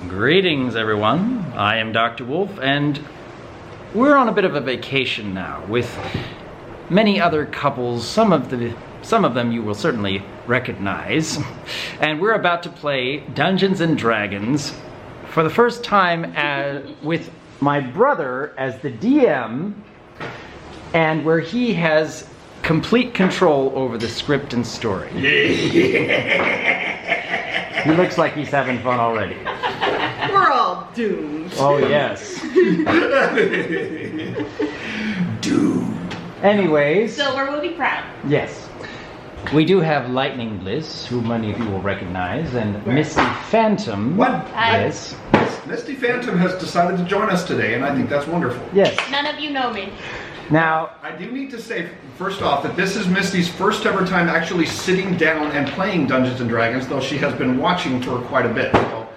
Greetings, everyone. I am Dr. Wolf, and we're on a bit of a vacation now with many other couples. Some of them you will certainly recognize. And we're about to play Dungeons and Dragons for the first time with my brother as the DM, and where he has complete control over the script and story. He looks like he's having fun already. We're all doomed. Oh, yes. Doomed. Anyways. Silver will be proud. Yes. We do have Lightning Bliss, who many of you will recognize, and Misty Phantom. What? Yes. Misty Phantom has decided to join us today, and I think that's wonderful. Yes. None of you know me. Now, I do need to say, first off, that this is Misty's first ever time actually sitting down and playing Dungeons and Dragons, though she has been watching for quite a bit. So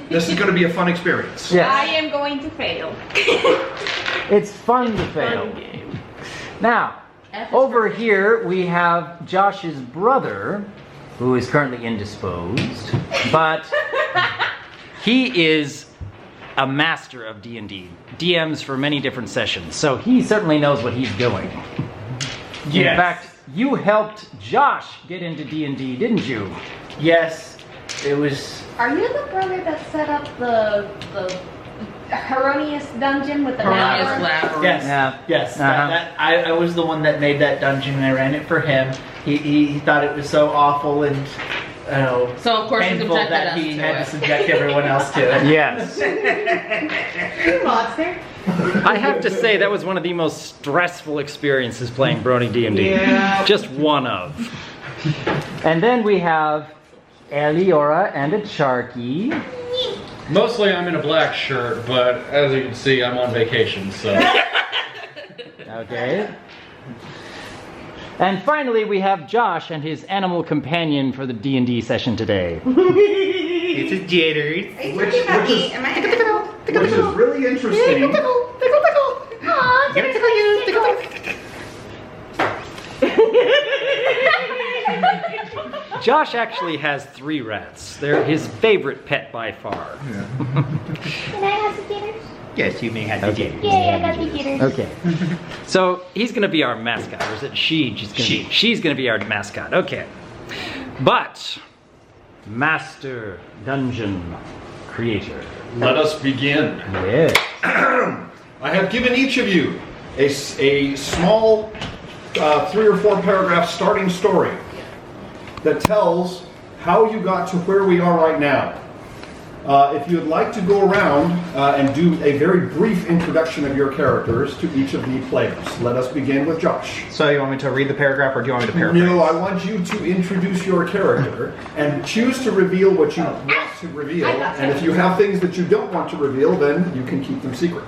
this is going to be a fun experience. yes. I am going to fail. It's fun to fail. Now, over here we have Josh's brother, who is currently indisposed, but he is a master of D&D, DMs for many different sessions, so he certainly knows what he's doing. Yes. In fact, you helped Josh get into D&D, didn't you? Yes, it was. Are you the brother that set up the erroneous dungeon with the Yes, lab? yes, Yeah. yes. Uh-huh. I was the one that made that dungeon, and I ran it for him. He thought it was so awful and So of course he painful subjected that us he to had it. to subject everyone else to it. Yes. You monster. I have to say that was one of the most stressful experiences playing Brony D&D. Yeah. Just one of. And then we have Eliora and a Charky. Mostly I'm in a black shirt, but as you can see, I'm on vacation, so. Okay. And finally, we have Josh and his animal companion for the D&D session today. It's a jitters. Which is really interesting. Josh actually has 3 rats. They're his favorite pet by far. Can I have some jitters? Yes, you may have the Okay. jitters. Yay, I got the jitters. Okay. So he's going to be our mascot, or is it she? She's going to be our mascot. Okay. But Master Dungeon Creator. Let us begin. Yes. I have given each of you a small 3 or 4 paragraph starting story that tells how you got to where we are right now. If you would like to go around and do a very brief introduction of your characters to each of the players. Let us begin with Josh. So you want me to read the paragraph, or do you want me to paraphrase? No, I want you to introduce your character and choose to reveal what you want to reveal. And if you have things that you don't want to reveal, then you can keep them secret.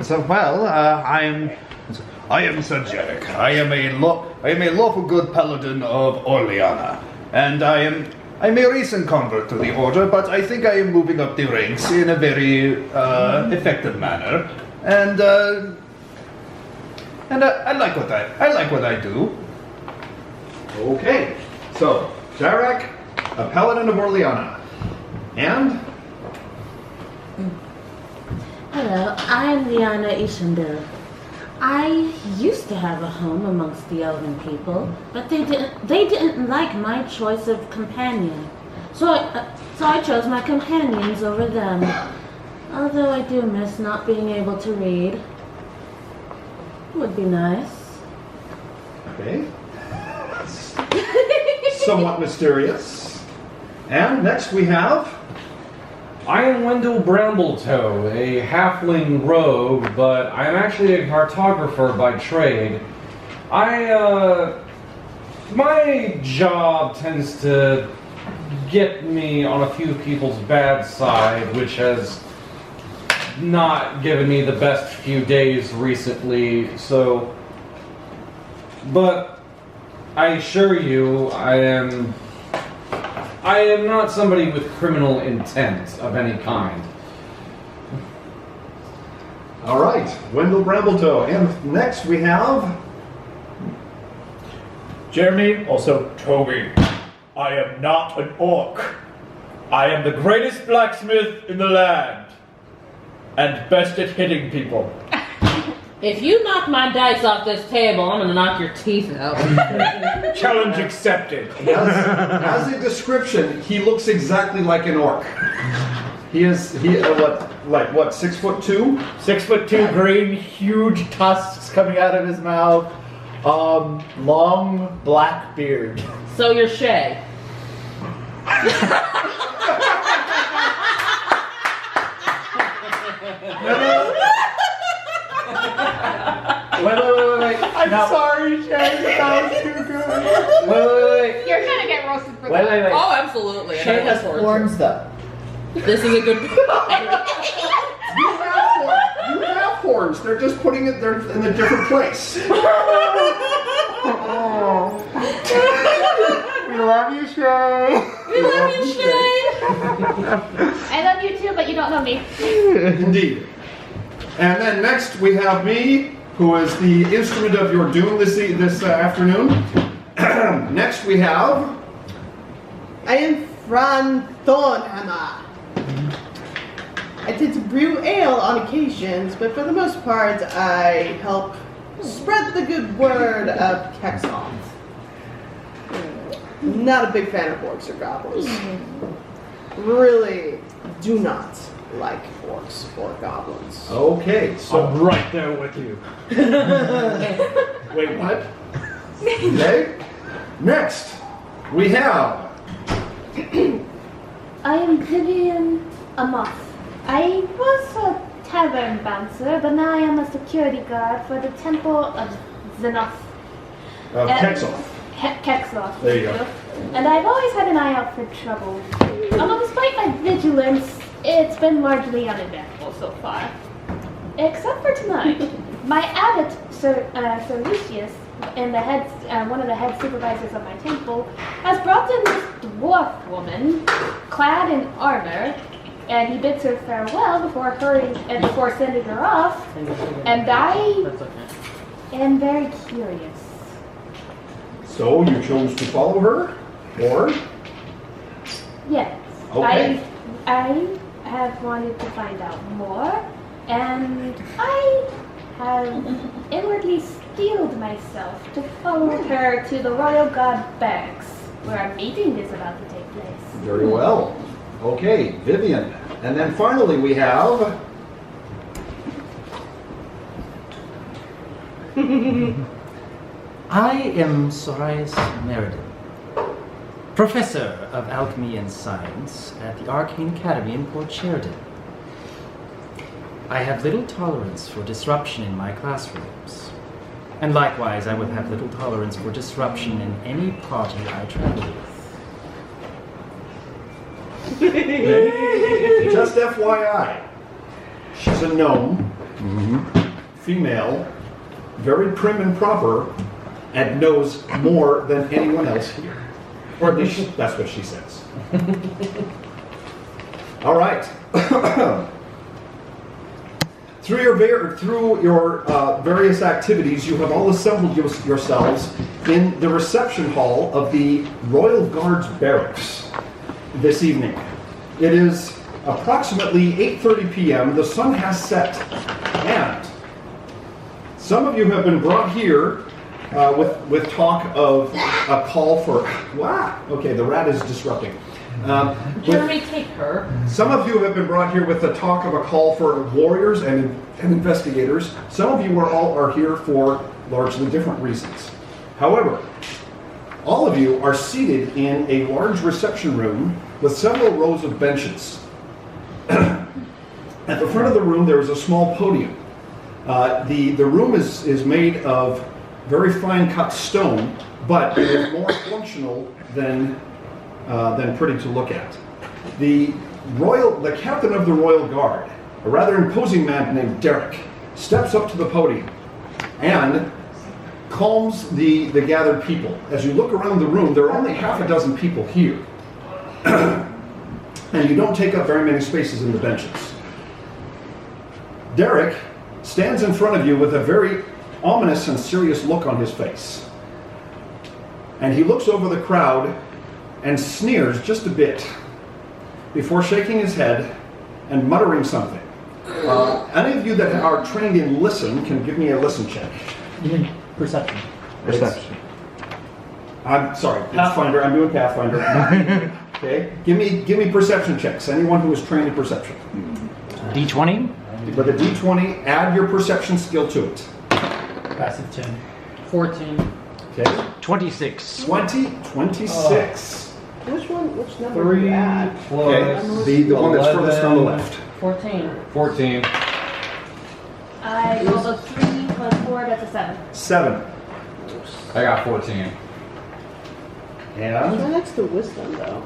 So, well, I am Sir Teric. I am a lawful good paladin of Orleana, and I'm a recent convert to the order, but I think I am moving up the ranks in a very effective manner, and I like what I do. Okay, so Teric, a paladin of Orleana, and Hello, I'm Liana Ishandil. I used to have a home amongst the elven people, but they didn't like my choice of companion. So I chose my companions over them. Although I do miss not being able to read. Would be nice. okay, somewhat mysterious. And next we have I am Wendell Brambletoe, a halfling rogue, but I'm actually a cartographer by trade. My job tends to get me on a few people's bad side, which has not given me the best few days recently, so... But I assure you, I am not somebody with criminal intent of any kind. all right, Wendell Brambletoe. And next we have Jeremy, also Toby. I am not an orc. I am the greatest blacksmith in the land. And best at hitting people. If you knock my dice off this table, I'm gonna knock your teeth out. Challenge accepted. As a description, he looks exactly like an orc. He 6'2"? 6'2", green, huge tusks coming out of his mouth. Long black beard. So you're Shay. Wait. I'm sorry, Shay. That was too good. Wait. You're gonna get roasted for that. Wait. Oh, absolutely. Shay has horns, though. This is a good. You have horns. They're just putting it there in a different place. We love you, Shay. We love you, Shay. I love you too, but you don't know me. Indeed. And then next we have me, who is the instrument of your doom this afternoon. Next we have... I am Fran Thornhammer. I tend to brew ale on occasions, but for the most part, I help spread the good word of Kexoth. Not a big fan of orcs or goblins. Really do not like orcs or goblins. Okay, so... I'm right there with you. Wait, what? Okay. Next, we have... I am Vivian Amoth. I was a tavern bouncer, but now I am a security guard for the Temple of Xenoth. Kexoth. Kexoth. There you go. And I've always had an eye out for trouble. Although despite my vigilance, it's been largely uneventful so far. Except for tonight. My abbot, Sir Lucius, and one of the head supervisors of my temple, has brought in this dwarf woman, clad in armor, and he bids her farewell before sending her off. And I am very curious. So you chose to follow her, or? Yes. Okay. I have wanted to find out more, and I have inwardly steeled myself to follow her to the Royal Guard Barracks, where a meeting is about to take place. Very well. Okay, Vivian. And then finally we have... I am Sorius Meriden, Professor of Alchemy and Science at the Arcane Academy in Port Sheridan. I have little tolerance for disruption in my classrooms. And likewise, I would have little tolerance for disruption in any party I travel with. Just FYI, she's a gnome, female, very prim and proper, and knows more than anyone else here. Or at least that's what she says. All right. Through your various activities, you have all assembled yourselves in the reception hall of the Royal Guards Barracks this evening. It is approximately 8:30 p.m. The sun has set, and some of you have been brought here with talk of a call for... Wow! Okay, the rat is disrupting. Jeremy, take her. Some of you have been brought here with the talk of a call for warriors and investigators. Some of you are here for largely different reasons. However, all of you are seated in a large reception room with several rows of benches. At the front of the room, there is a small podium. The room is made of very fine cut stone, but it is more functional than pretty to look at. The captain of the Royal Guard, a rather imposing man named Teric, steps up to the podium and calms the gathered people. As you look around the room, there are only half a dozen people here. And you don't take up very many spaces in the benches. Teric stands in front of you with a very ominous and serious look on his face. And he looks over the crowd and sneers just a bit. before shaking his head and muttering something. Any of you that are trained in listen can give me a listen check. You mean perception? Perception. I'm sorry, Pathfinder. I'm doing Pathfinder. Okay, give me perception checks. Anyone who is trained in perception. D20? With a D20, add your perception skill to it. Passive 10. 14. Okay, 26. 26. Which number do 3 you add? Okay, plus the one that's furthest on the 11. left. 14. 14. I rolled a 3 plus 4, that's a 7. 7. I got 14. And Right next to wisdom, though.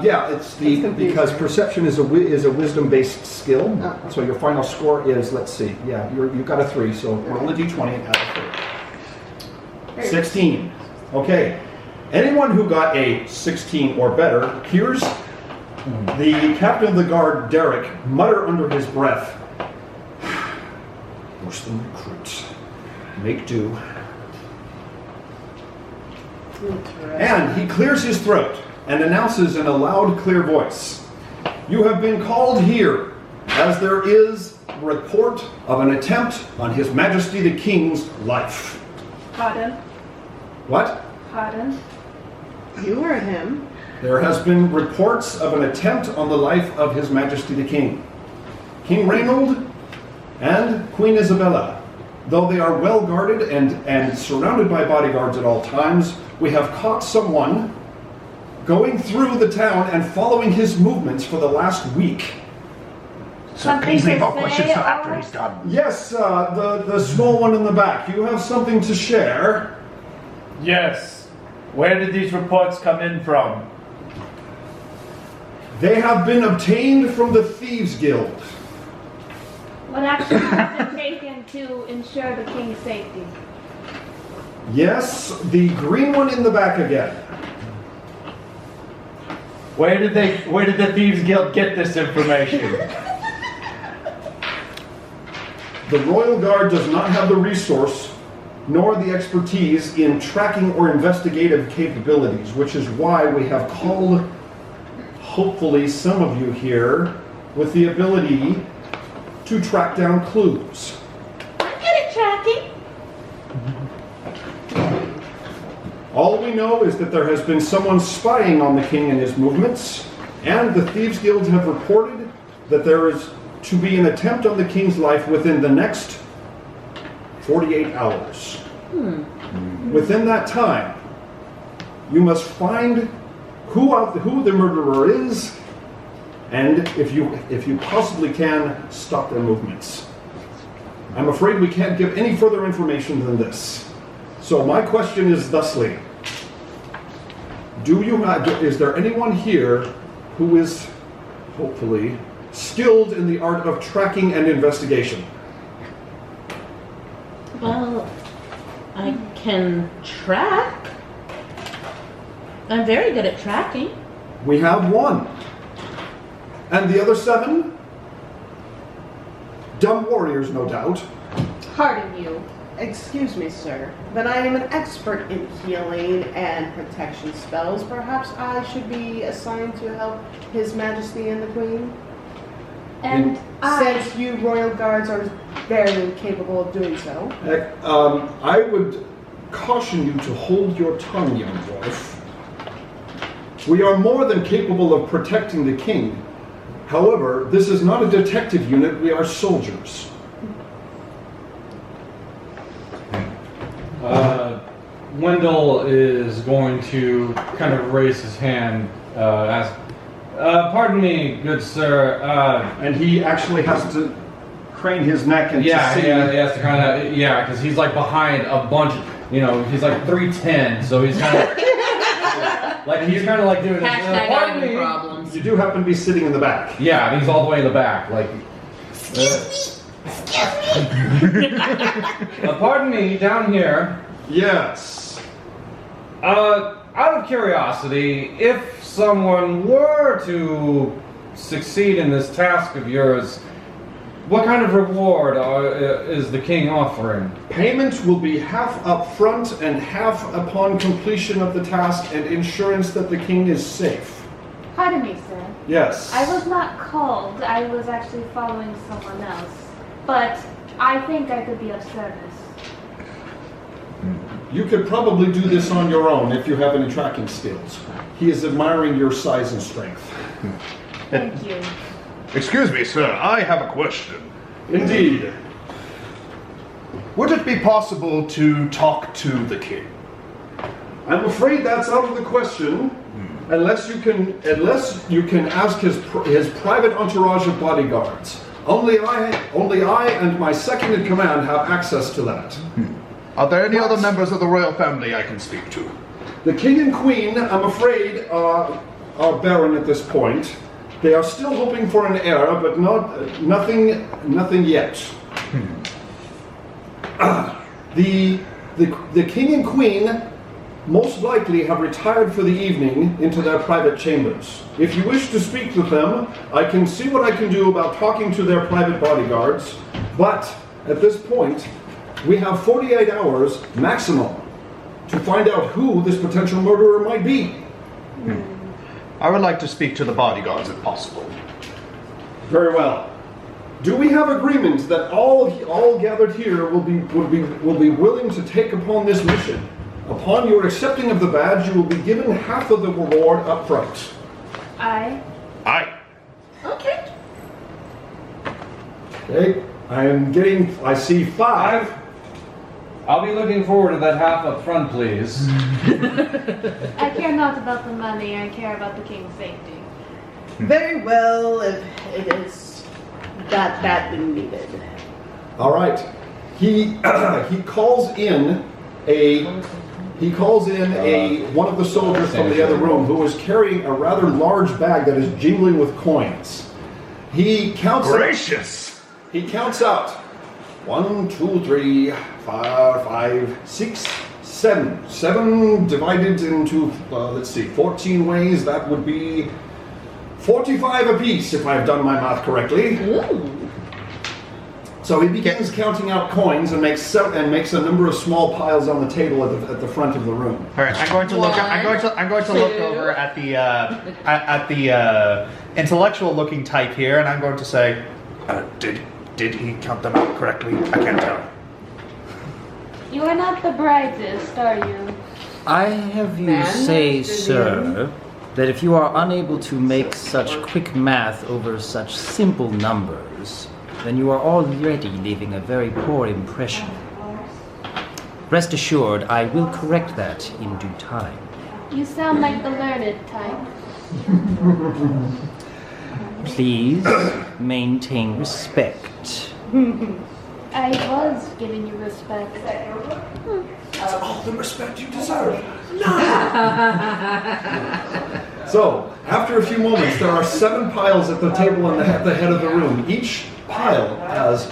yeah, it's the That's confusing. because perception is a wisdom-based skill. Oh. So your final score is, let's see, yeah, you got a 3. So roll a D20 and add a 3. 16. Okay. Anyone who got a 16 or better hears the captain of the guard, Teric, mutter under his breath, "Worse than recruits. Make do." And he clears his throat and announces in a loud, clear voice, "You have been called here as there is report of an attempt on His Majesty the King's life." Pardon? What? Pardon? You heard him. There has been reports of an attempt on the life of His Majesty the King. King Reynold and Queen Isabella. Though they are well guarded and surrounded by bodyguards at all times, we have caught someone going through the town and following his movements for the last week. So please leave all questions till after he's done. Yes, the small one in the back. You have something to share. Yes. Where did these reports come in from? They have been obtained from the Thieves Guild. What action has been taken to ensure the king's safety? Yes, the green one in the back again. Where did the Thieves Guild get this information? The Royal Guard does not have the resource nor the expertise in tracking or investigative capabilities, which is why we have called, hopefully, some of you here with the ability to track down clues. I'm good at tracking. All we know is that there has been someone spying on the king and his movements, and the Thieves Guild have reported that there is to be an attempt on the king's life within the next 48 hours. Within that time, you must find who the murderer is, and if you possibly can, stop their movements. I'm afraid we can't give any further information than this. So my question is thusly: is there anyone here who is, hopefully, skilled in the art of tracking and investigation? Well, I can track. I'm very good at tracking. We have one. And the other 7? Dumb warriors, no doubt. Pardon you. Excuse me, sir, but I am an expert in healing and protection spells. Perhaps I should be assigned to help His Majesty and the Queen? And Since you royal guards are very capable of doing so. I would caution you to hold your tongue, young dwarf. We are more than capable of protecting the king. However, this is not a detective unit, we are soldiers. Wendell is going to kind of raise his hand, ask, pardon me, good sir. And he actually has to crane his neck and He to see. has to kind of, because he's like behind a bunch, he's like 3'10", so he's kind of, he's kind of like doing this. Hashtag Pardon having me. problems. You do happen to be sitting in the back. Yeah, and he's all the way in the back, like. Pardon me, down here. Yes. Out of curiosity, if someone were to succeed in this task of yours, what kind of reward is the king offering? Payment will be half up front and half upon completion of the task and insurance that the king is safe. pardon me, sir. Yes. I was not called. I was actually following someone else. But I think I could be of service. You could probably do this on your own if you have any tracking skills. He is admiring your size and strength. Thank you. Excuse me, sir. I have a question. Indeed. Would it be possible to talk to the king? I'm afraid that's out of the question, unless you can ask his private entourage of bodyguards. Only I and my second in command have access to that. Are there any other members of the royal family I can speak to? The king and queen, I'm afraid, are barren at this point. They are still hoping for an heir, but nothing yet. The king and queen most likely have retired for the evening into their private chambers. If you wish to speak with them, I can see what I can do about talking to their private bodyguards, but at this point, we have 48 hours maximum to find out who this potential murderer might be. I would like to speak to the bodyguards if possible. Very well. Do we have agreement that all gathered here will be willing to take upon this mission? Upon your accepting of the badge, you will be given half of the reward up front. Aye. Okay. Okay. I see 5. I'll be looking forward to that half up front, please. I care not about the money, I care about the king's safety. Very well, if it is that badly needed. All right. He calls in one of the soldiers from the other room who is carrying a rather large bag that is jingling with coins. He counts. Gracious! He counts out 1, 2, 3, 4, 5, 6, 7. 7 divided into 14 ways. That would be 45 apiece, if I've done my math correctly. Ooh. So he begins counting out coins and makes a number of small piles on the table at the front of the room. All right, I'm going to look over at the intellectual-looking type here, and I'm going to say, Did he count them out correctly? I can't tell. You are not the brightest, are you? I have you say, sir, that if you are unable to make such quick math over such simple numbers, then you are already leaving a very poor impression. Rest assured, I will correct that in due time. You sound like the learned type. Please maintain respect. I was giving you respect. That's all the respect you deserve. So, after a few moments, there are 7 piles at the table and at the head of the room. Each pile has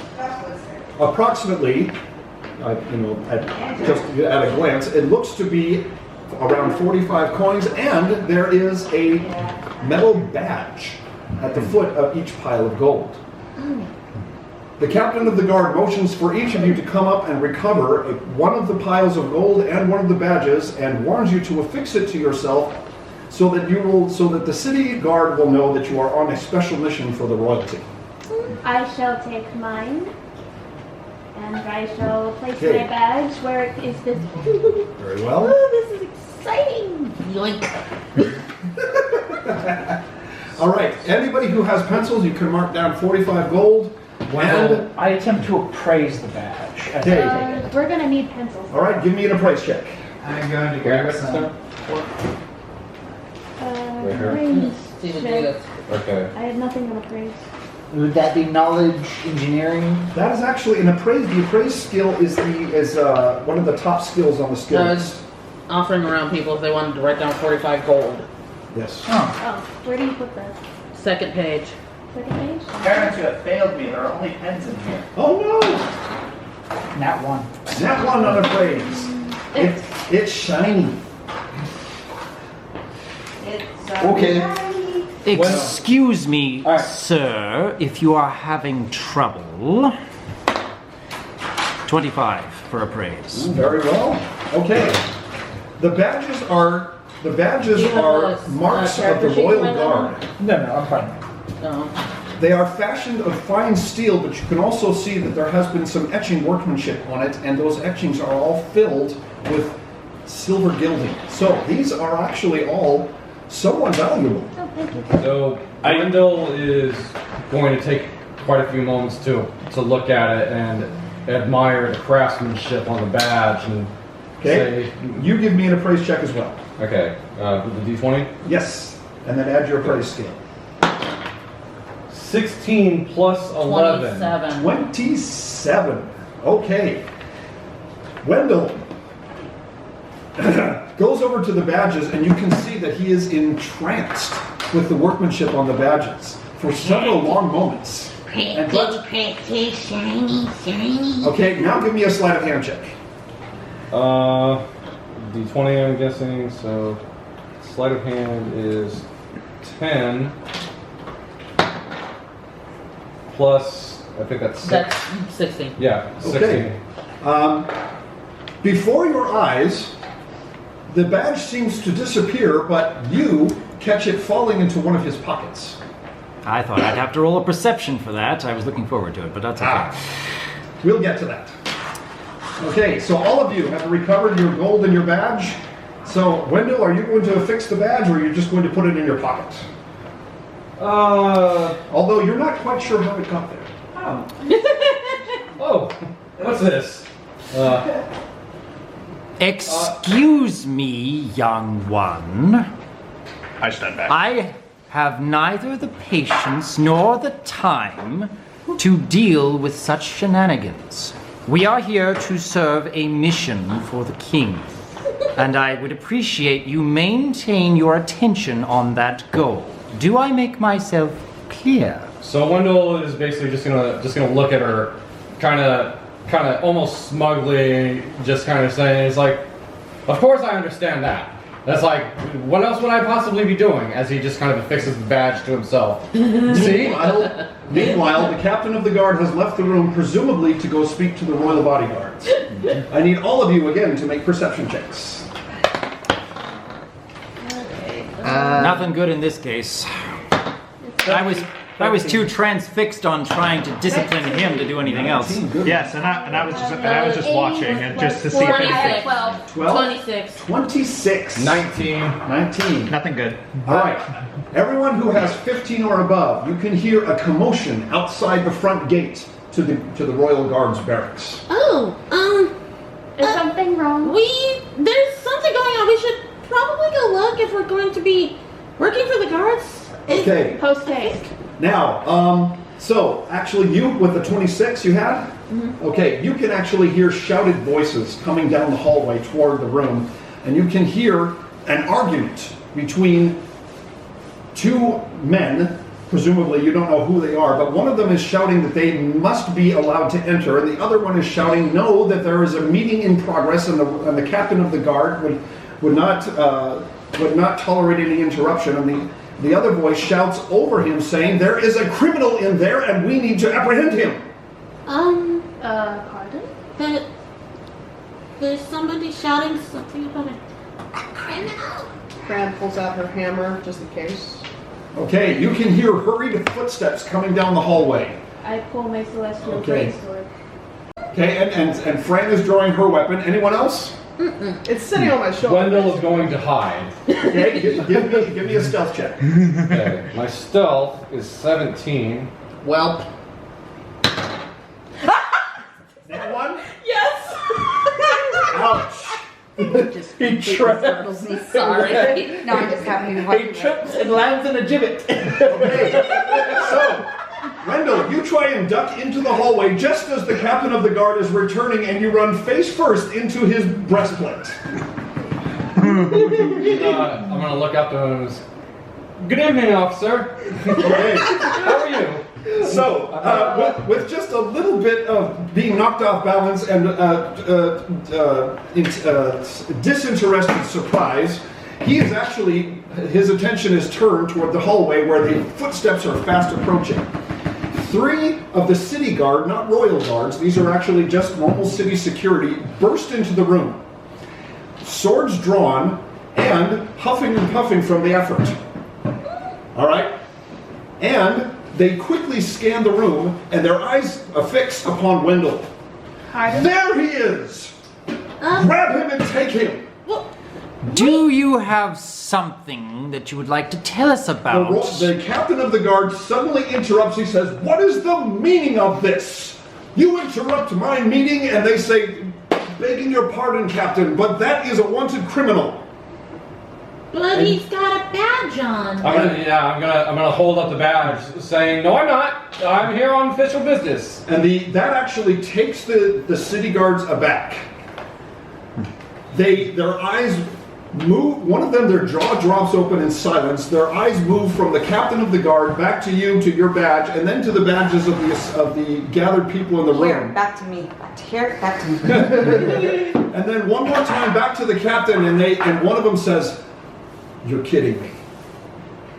approximately, just at a glance, it looks to be around 45 coins, and there is a metal badge at the foot of each pile of gold. The captain of the guard motions for each of you to come up and recover one of the piles of gold and one of the badges, and warns you to affix it to yourself so that the city guard will know that you are on a special mission for the royalty. I shall take mine, and I shall place Okay. my badge where it is visible. Very well. Oh, this is exciting! Yoink! All right. Anybody who has pencils, you can mark down 45 gold. And I attempt to appraise the badge. Okay. We're gonna need pencils. all right, give me an appraise check. I'm going to grab some. Appraise check. Okay. I have nothing on appraise. Would that be knowledge engineering? That is actually an appraise. The appraise skill is one of the top skills on the skill I list. was offering around people if they wanted to write down 45 gold. Yes. Oh, where do you put that? Second page. Second page? Parents, you have failed me. There are only pens in here. Oh no! Nat 1. That one on appraise. It's shiny. Okay. Excuse me, All right. sir, if you are having trouble. 25 for appraise. Very well. Okay. The badges are The badges Do you have are a, marks of the character sheet Royal for that Guard. No, I'm fine. No. They are fashioned of fine steel, but you can also see that there has been some etching workmanship on it, and those etchings are all filled with silver gilding. So these are actually all somewhat valuable. Oh, thank you. So Wendell is going to take quite a few moments to look at it and admire the craftsmanship on the badge and Okay? say, You give me an appraise check as well. okay, with the D20? Yes. And then add your appraise scale. 16 plus 11. 27. 27. Okay. Wendell goes over to the badges, and you can see that he is entranced with the workmanship on the badges for several long moments. And Practice, shiny, shiny. okay, now give me a sleight of hand check. D20, I'm guessing. So sleight of hand is 10 plus, I think that's 6. That's 16. Yeah, 16. Okay. Before your eyes, the badge seems to disappear, but you catch it falling into one of his pockets. I thought I'd have to roll a perception for that. I was looking forward to it, but that's okay. We'll get to that. Okay, so all of you have recovered your gold and your badge. So, Wendell, are you going to affix the badge, or are you just going to put it in your pocket? Although you're not quite sure how it got there. Oh, what's this? Excuse me, young one. I stand back. I have neither the patience nor the time to deal with such shenanigans. We are here to serve a mission for the king, and I would appreciate you maintain your attention on that goal. Do I make myself clear? So Wendell is basically just gonna look at her, kind of almost smugly, just kind of saying, "It's like, of course I understand that. That's like, what else would I possibly be doing?" As he just kind of affixes the badge to himself. See? Meanwhile, the captain of the guard has left the room, presumably to go speak to the royal bodyguards. I need all of you again to make perception checks. Nothing good in this case. I was too transfixed on trying to discipline him to do anything else. Yes, and I was just watching and just to see if anything. 12. 12? 26. 26. 19. Nothing good. All right. Everyone who has 15 or above, you can hear a commotion outside the front gate to the Royal Guards barracks. Oh, Is something wrong? there's something going on. We should probably go look if we're going to be working for the guards. Okay. Post haste. Now, so actually you, with the 26 you had? Mm-hmm. Okay, you can actually hear shouted voices coming down the hallway toward the room, and you can hear an argument between two men. Presumably you don't know who they are, but one of them is shouting that they must be allowed to enter, and the other one is shouting no, that there is a meeting in progress, and the captain of the guard would not tolerate any interruption, and the other voice shouts over him saying, "There is a criminal in there and we need to apprehend him." Pardon? There's somebody shouting something about a criminal. Fran pulls out her hammer just in case. Okay, you can hear hurried footsteps coming down the hallway. I pull my celestial Okay. greatsword. Okay, and Fran is drawing her weapon. Anyone else? It's sitting on my shoulder. Wendell is going to hide. Okay, give me a stealth check. Okay, my stealth is 17. Welp. That one? Yes. Ouch. He trips. Sorry. No, I just happened to He trips and lands in a gibbet. Okay, so, Wendell, you try and duck into the hallway just as the captain of the guard is returning, and you run face first into his breastplate. I'm gonna look up to him and say, "Good evening, officer. Okay. How are you?" So, with just a little bit of being knocked off balance and disinterested surprise, he is actually, his attention is turned toward the hallway where the footsteps are fast approaching. 3 of the city guard, not royal guards, these are actually just normal city security, burst into the room. Swords drawn, and huffing and puffing from the effort. All right? And they quickly scan the room, and their eyes affix upon Wendell. Pardon? There he is! Grab him and take him! Do you have something that you would like to tell us about? The captain of the guard suddenly interrupts. He says, "What is the meaning of this? You interrupt my meeting," and they say, "Begging your pardon, Captain, but that is a wanted criminal." But he's got a badge on. I'm gonna hold up the badge, saying, "No, I'm not. I'm here on official business." And that actually takes the city guards aback. Their eyes move. One of them, their jaw drops open in silence. Their eyes move from the captain of the guard back to you, to your badge, and then to the badges of the gathered people in the Here, room. back to me. Here, back to me. And then one more time back to the captain, and one of them says, "You're kidding me."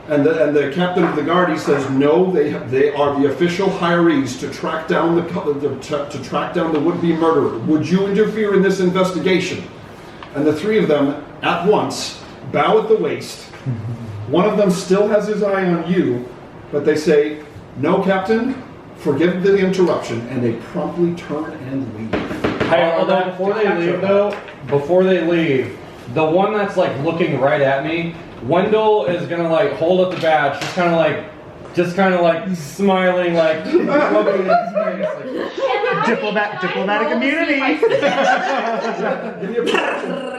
And the captain of the guard, he says, "No, they are the official hirees to track down the would-be murderer. Would you interfere in this investigation?" And the three of them at once bow at the waist. One of them still has his eye on you, but they say, "No, Captain, forgive the interruption," and they promptly turn and leave. Hey, although before they leave, the one that's like looking right at me, Wendell is gonna like hold up the badge, just kind of like smiling, like rubbing his face, like, diplomatic immunity.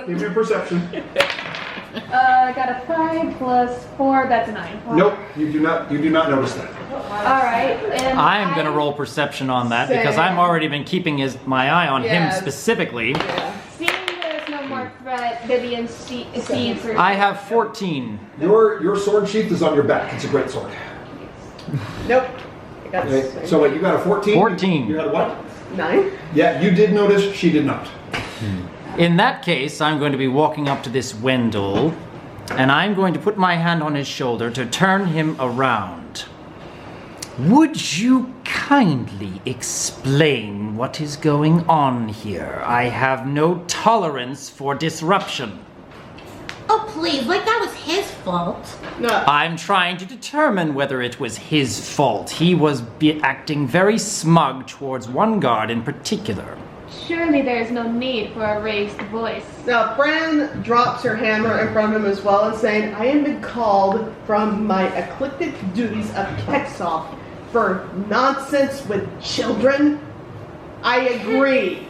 Give me a perception. I got a 5 plus 4, that's a 9. Wow. Nope, you do not notice that. Alright, and I'm gonna roll perception on that because Same. I've already been keeping my eye on him Yeah. specifically. seeing there's no more threat, Vivian sees her. I have 14. Your sword sheath is on your back. It's a great sword. Nope. I got Okay, so wait, you got a 14? 14. You had a what? 9. Yeah, you did notice, she did not. In that case, I'm going to be walking up to this Wendell, and I'm going to put my hand on his shoulder to turn him around. Would you kindly explain what is going on here? I have no tolerance for disruption. Oh, please, like that was his fault. No. I'm trying to determine whether it was his fault. He was acting very smug towards one guard in particular. Surely there is no need for a raised voice. Now, Fran drops her hammer in front of him as well and saying, "I am been called from my eclectic duties of Kexoff for nonsense with children. I agree."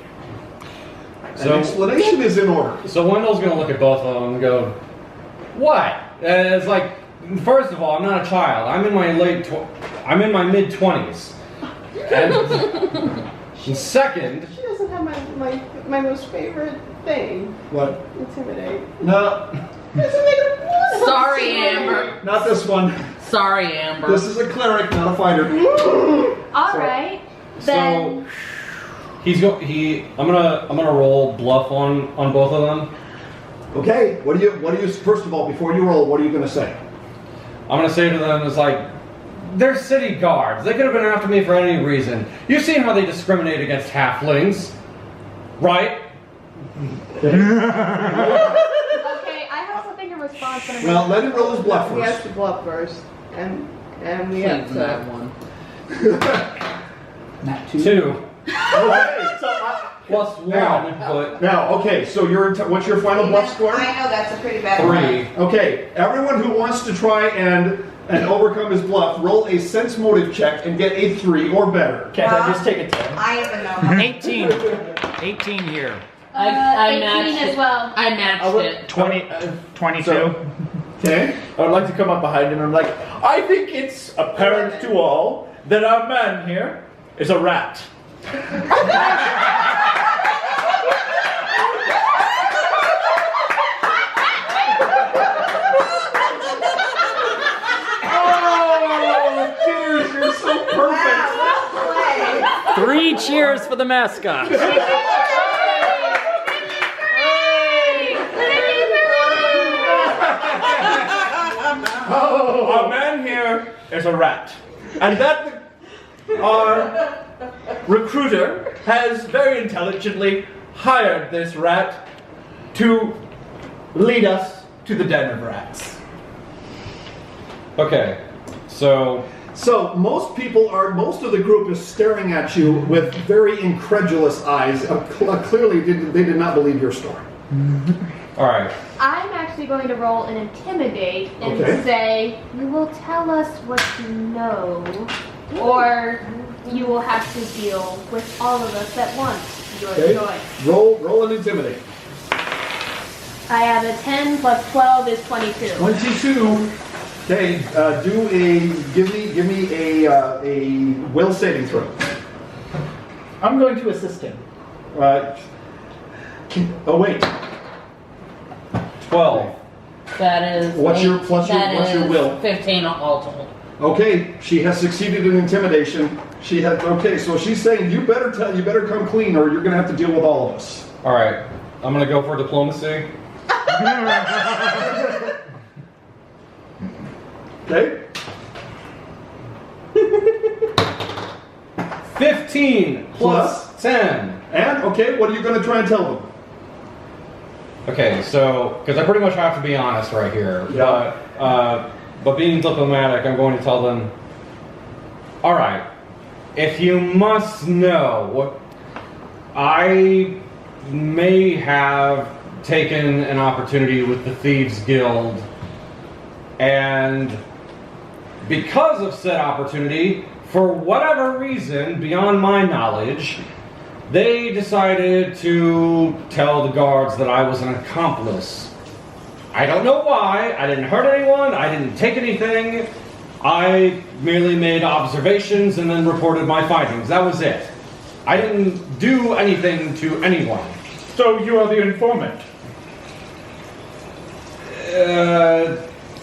An explanation is in order. So Wendell's gonna look at both of them and go, "What?" And it's like, first of all, I'm not a child. I'm in my mid-20s. And second, She doesn't have my most favorite thing. What? Intimidate. No, Doesn't make it Sorry, Amber. not this one. Sorry, Amber. This is a cleric, not a fighter. Alright, then. I'm gonna roll bluff on both of them. Okay, what do you, first of all, before you roll, what are you going to say? I'm gonna say to them, it's like, they're city guards. They could have been after me for any reason. You've seen how they discriminate against halflings, right? Okay, I have something in response, but I'm Well, let him roll his bluff He has first. to bluff first. And we have Please, to. that one. Not 2. 2 Okay, plus 1, but now, okay, so what's your final bluff score? I know that's a pretty bad 3. Okay, everyone who wants to try and overcome his bluff, roll a sense motive check and get a 3 or better. Can't I just take a 10? I even know. 18. 18 here. I 18 matched as it. well. I matched it. 22. So, Okay? I would like to come up behind him and I'm like, "I think it's apparent to all that our man here is a rat." Oh, dude, you're so perfect. 3 cheers for the mascot. Our man here is a rat. And that our recruiter has very intelligently hired this rat to lead us to the den of rats. Okay, so most of the group is staring at you with very incredulous eyes. Clearly, they did not believe your story. all right. I'm actually going to roll an intimidate and Okay. say, you will tell us what you know, or you will have to deal with all of us at once. Your choice. Roll an intimidate. I have a 10 plus 12 is 22. 22. Okay, give me a will saving throw. I'm going to assist him. Oh wait, 12. That is. What's your will? 15 all told. okay, she has succeeded in intimidation. So she's saying you better come clean, or you're gonna have to deal with all of us. All right, I'm gonna go for diplomacy. Okay. 15 plus 10. And okay, what are you gonna try and tell them? Okay, so because I pretty much have to be honest right here, Yeah. but being diplomatic, I'm going to tell them. All right, if you must know, what I may have taken an opportunity with the Thieves Guild, and because of said opportunity, for whatever reason beyond my knowledge, they decided to tell the guards that I was an accomplice. I don't know why. I didn't hurt anyone. I didn't take anything. I merely made observations and then reported my findings. That was it. I didn't do anything to anyone. So you are the informant.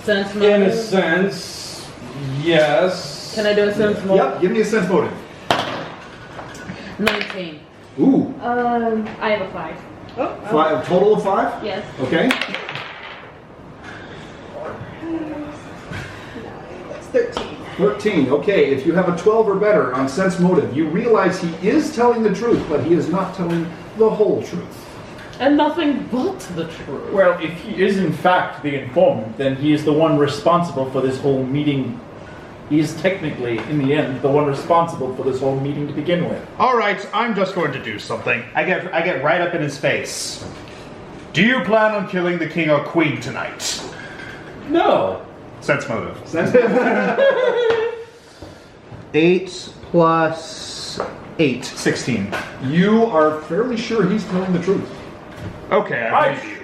Sense In motive. a sense, yes. Can I do a sense motive? Yep, give me a sense motive. 19. Ooh, I have a 5. five, total of 5? Yes. Okay. That's 13. 13. Okay, if you have a 12 or better on sense motive, you realize he is telling the truth, but he is not telling the whole truth. And nothing but the truth. Well, if he is in fact the informant, then he is the one responsible for this whole meeting. He is technically, in the end, the one responsible for this whole meeting to begin with. All right, I'm just going to do something. I get right up in his face. Do you plan on killing the king or queen tonight? No. Sense motive. Sense motive. 8 plus 8, 16. You are fairly sure he's telling the truth. Okay, I believe you.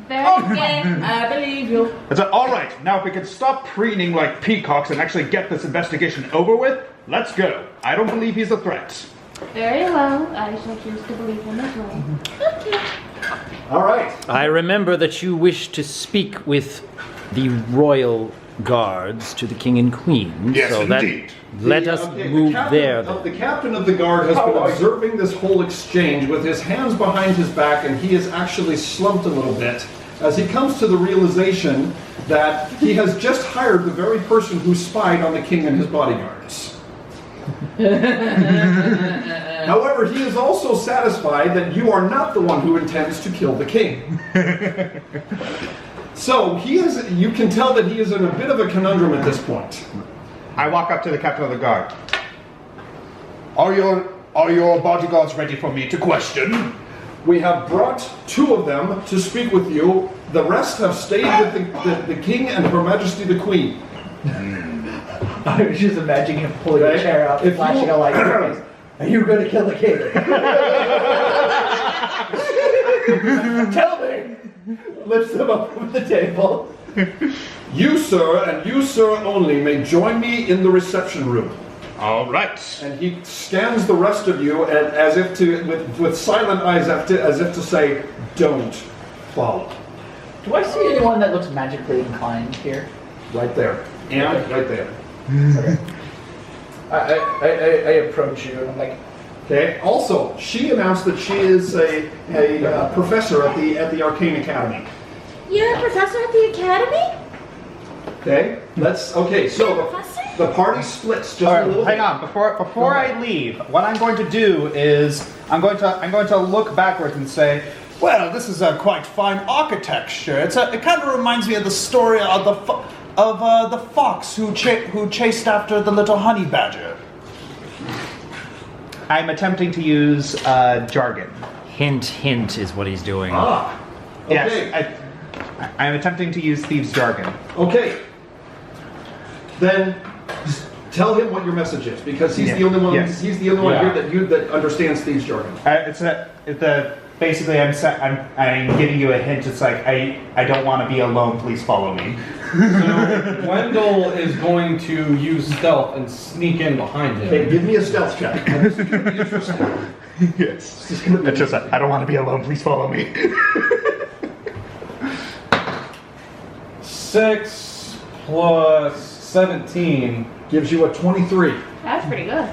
Very Okay, I believe you. That's it. All right, now if we could stop preening like peacocks and actually get this investigation over with, let's go. I don't believe he's a threat. Very well. I shall choose to believe him as well. Okay. All right. I remember that you wish to speak with the royal guards to the king and queen. Yes, so indeed. Let us move there. Then. The captain of the guard has been observing this whole exchange with his hands behind his back, and he is actually slumped a little bit as he comes to the realization that he has just hired the very person who spied on the king and his bodyguards. However, he is also satisfied that you are not the one who intends to kill the king. So you can tell that he is in a bit of a conundrum at this point. I walk up to the captain of the guard. Are your bodyguards ready for me to question? We have brought 2 of them to speak with you. The rest have stayed with the king and Her Majesty the Queen. I was just imagining him pulling Okay. a chair out, If flashing you- a light in his face. Are you going to kill the king? Tell me! Lifts him up from the table. You, sir, and you, sir only, may join me in the reception room. All right. And he scans the rest of you and as if to, with silent eyes, as if to say, "Don't follow." Do I see anyone that looks magically inclined here? Right there, and right there. Okay. I approach you and I'm like, Okay. Also, she announced that she is a professor at the Arcane Academy. You're a professor at the academy? Okay. So the party splits just All a right, little hang bit. on. Before I leave, what I'm going to do is I'm going to look backwards and say, Well, this is a quite fine architecture. It kind of reminds me of the story of the fox who chased after the little honey badger. I'm attempting to use jargon. Hint, hint is what he's doing. Ah. Okay. Yes, I'm attempting to use thieves' jargon. Okay. Then tell him what your message is, because he's the only one. Yes. He's the only one here that understands thieves' jargon. Basically, I'm giving you a hint. It's like I don't want to be alone. Please follow me. So Wendell is going to use stealth and sneak in behind him. Okay, give me a stealth check. This is going to be interesting. Yes. It's just I don't want to be alone. Please follow me. 6 plus 17 gives you a 23. That's pretty good.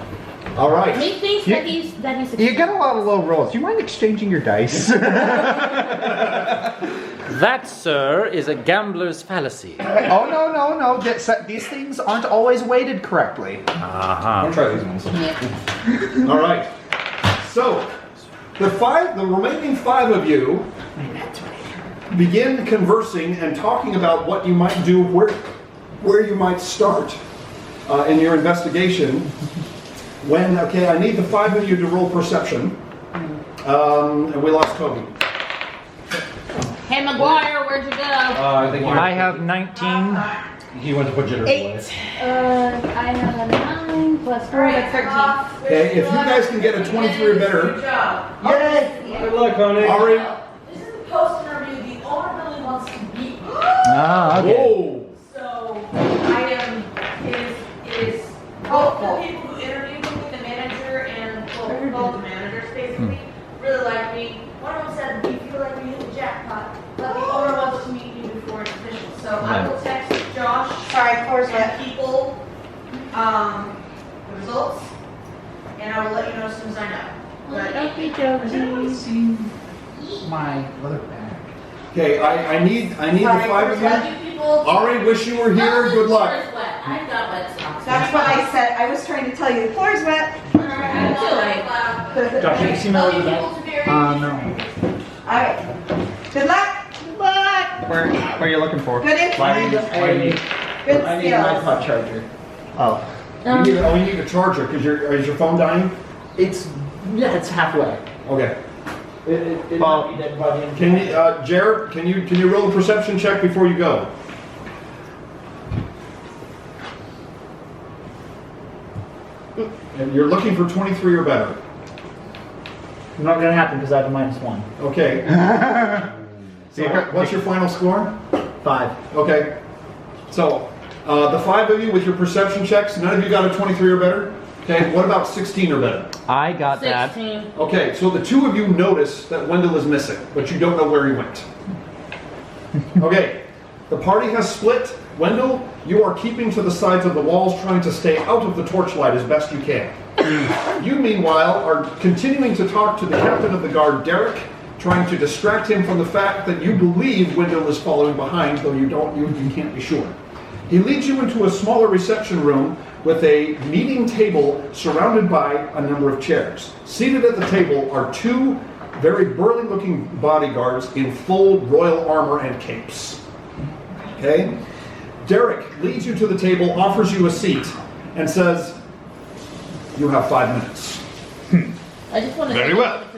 All right. He thinks that he's You get a lot of low rolls. Do you mind exchanging your dice? That, sir, is a gambler's fallacy. Oh, no. These things aren't always weighted correctly. I'll try these ones. All right. So, the remaining 5 of you begin conversing and talking about what you might do, where you might start in your investigation. I need the 5 of you to roll perception. And we lost Kobe. Hey, McGuire, where'd you go? I think I have 19. he went to put jitters away. I have a 9 plus 4, that's 13. Okay, if you guys can get a 23 or better. Yay! Good luck, honey. Ari. This is the post-interview. The owner really wants to meet me. Ah, okay. Whoa. So, I am his both the people who interviewed me, the manager and both the managers basically, really like me. One of them said, "We feel like we hit the jackpot, but the owner wants to meet you before it's official." So I will text Josh and people the results, and I will let you know as soon as I know. But Has anyone seen my leather bag? Okay, I need the 5 of you. Ari, wish you were here. Good luck. I got wet socks. That's what I said. I was trying to tell you. The floor's wet. Josh, you see my leather bag? No. Alright. Good luck. Good luck. Where are you looking for? Good information. Good I need my skills. pod charger. Oh. You need a charger because is your phone dying? It's halfway. Okay. It might be dead by the end. Can you, Jared? Can you roll a perception check before you go? And you're looking for 23 or better. Not gonna happen because I have a -1. Okay. So what's your final score? 5. Okay. So the 5 of you with your perception checks, none of you got a 23 or better. Okay. What about 16 or better? I got that. 16. Okay. So the 2 of you notice that Wendell is missing, but you don't know where he went. Okay. The party has split. Wendell, you are keeping to the sides of the walls, trying to stay out of the torchlight as best you can. You, meanwhile, are continuing to talk to the captain of the guard, Teric, trying to distract him from the fact that you believe Wendell is following behind, though you can't be sure. He leads you into a smaller reception room with a meeting table surrounded by a number of chairs. Seated at the table are 2 very burly-looking bodyguards in full royal armor and capes. Okay? Teric leads you to the table, offers you a seat, and says, "You have 5 minutes." I just want to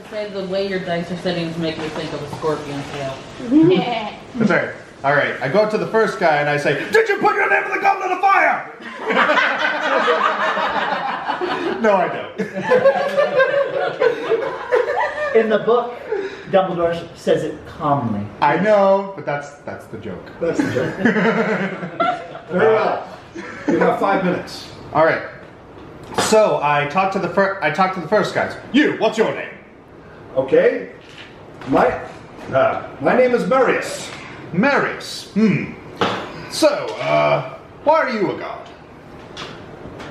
say the way your dice are settings make me think of a scorpion tail. Yeah. That's all right. All right. I go up to the first guy and I say, "Did you put your name in the goblet of fire?" No, I don't. In the book, Dumbledore says it calmly. I know, but that's the joke. That's the joke. Very well. You have 5 minutes. All right. So I talk to the first guys. You, what's your name? Okay. My name is Marius. Marius. So, why are you a god?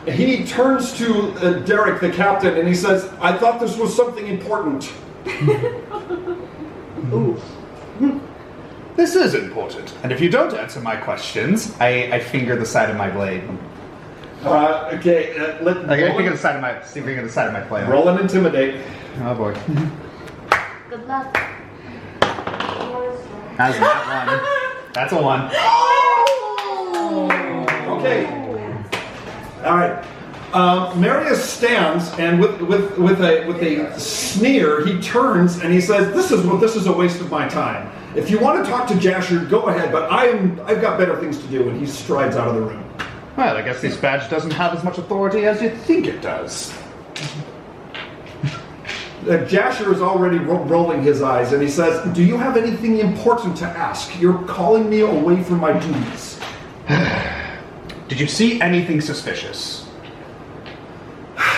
He turns to Teric, the captain, and he says, "I thought this was something important." Ooh. This is important. And if you don't answer my questions, I finger the side of my blade. Okay. I finger the side of my blade. Roll and intimidate. Oh boy. Good luck. That's that one. That's a 1. Okay. All right. Marius stands and with a sneer, he turns and he says, "This is a waste of my time. If you want to talk to Jasher, go ahead. But I've got better things to do." And he strides out of the room. Well, I guess this badge doesn't have as much authority as you think it does. Jasher is already rolling his eyes, and he says, "Do you have anything important to ask? You're calling me away from my duties." Did you see anything suspicious?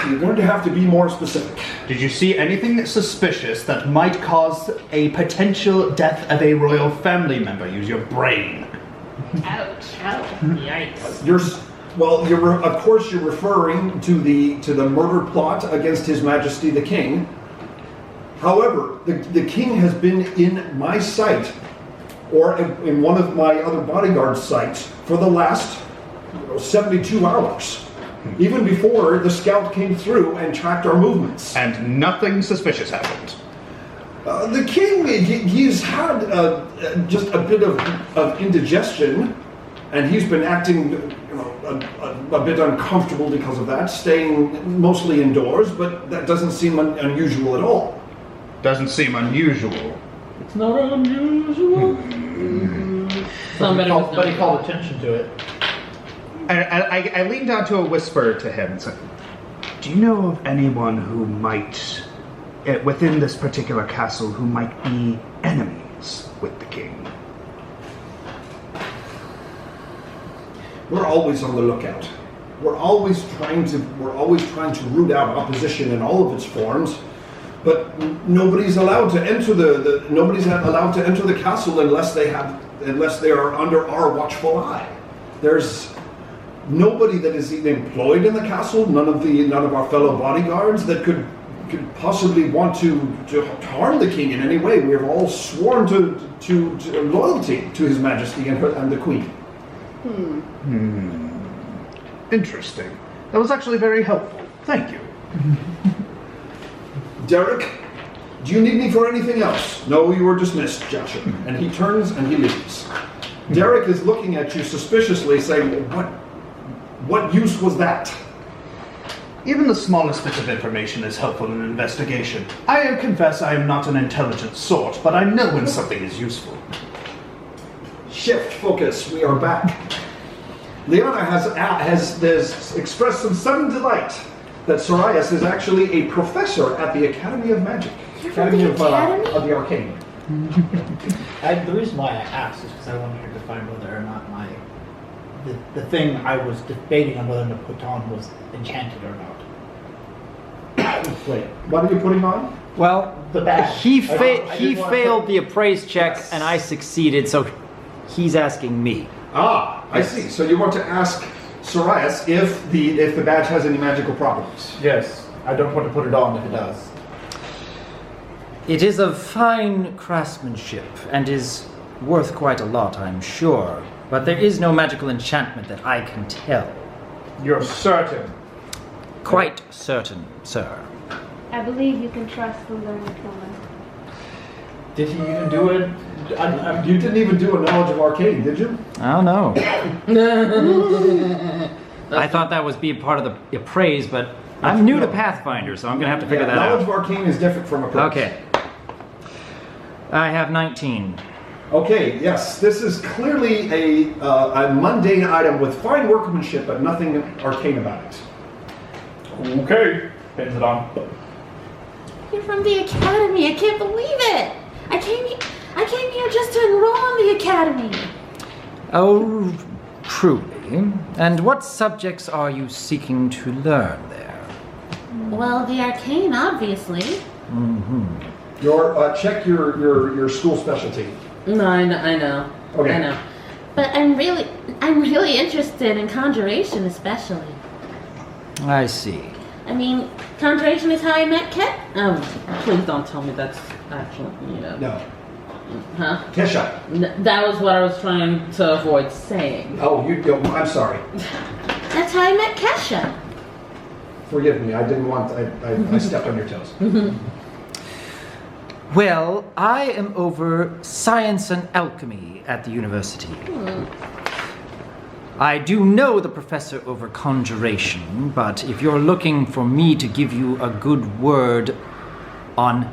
You're going to have to be more specific. Did you see anything suspicious that might cause a potential death of a royal family member? Use your brain. Ouch. Yikes. Of course you're referring to the murder plot against His Majesty the King. However, the king has been in my sight, or in one of my other bodyguard sites, for the last 72 hours. Even before the scout came through and tracked our movements. And nothing suspicious happened. The king, he's had just a bit of indigestion, and he's been acting a bit uncomfortable because of that, staying mostly indoors, but that doesn't seem unusual at all. Doesn't seem unusual. It's not unusual. Somebody called attention to it. I leaned down to a whisper to him and said, "Do you know of anyone who might, within this particular castle, who might be enemies with the king?" We're always on the lookout. We're always trying to root out opposition in all of its forms, but nobody's allowed to enter nobody's allowed to enter the castle unless they are under our watchful eye. There's nobody that is employed in the castle, none of our fellow bodyguards that could possibly want to harm the king in any way. We have all sworn to loyalty to His Majesty and the Queen. Interesting. That was actually very helpful. Thank you. Derek, do you need me for anything else? No, you were dismissed, Joshua. And he turns and he leaves. Derek is looking at you suspiciously, saying, What use was that? Even the smallest bit of information is helpful in an investigation. I confess I am not an intelligent sort, but I know when something is useful. Shift focus. We are back. Liana has expressed some sudden delight that Sorias is actually a professor at the Academy of Magic. Academy of the Arcane. The reason why I asked is because I wanted her to find whether or not the thing I was debating on whether to put on was enchanted or not. Wait, what are you putting on? Well, The badge. he I failed the appraise check, and I succeeded, so he's asking me. I see. So you want to ask Sorias if the badge has any magical properties. Yes, I don't want to put it on if it does. It is of fine craftsmanship, and is worth quite a lot, I'm sure. But there is no magical enchantment that I can tell. You're certain? Quite certain, sir. I believe you can trust the learned woman. Did he even do it? You didn't even do a knowledge of arcane, did you? I don't know. I thought that was be part of the appraise, but I'm new to Pathfinder, so I'm going to have to figure that knowledge out. of arcane is different from appraise. Okay. I have 19. Okay, yes, this is clearly a mundane item with fine workmanship, but nothing arcane about it. Okay. Pins it on. You're from the academy. I can't believe it. I came here just to enroll in the academy. Oh, truly. And what subjects are you seeking to learn there? Well, the arcane, obviously. Mm-hmm. Check your school specialty. No, I know. Okay. I know. But I'm really interested in conjuration, especially. I see. I mean, conjuration is how I met Ket. Oh, please don't tell me that's actually, No. Huh? Kesha. That was what I was trying to avoid saying. Oh, I'm sorry. That's how I met Kesha. Forgive me. I didn't want. I stepped on your toes. Well, I am over science and alchemy at the university. I do know the professor over conjuration, but if you're looking for me to give you a good word on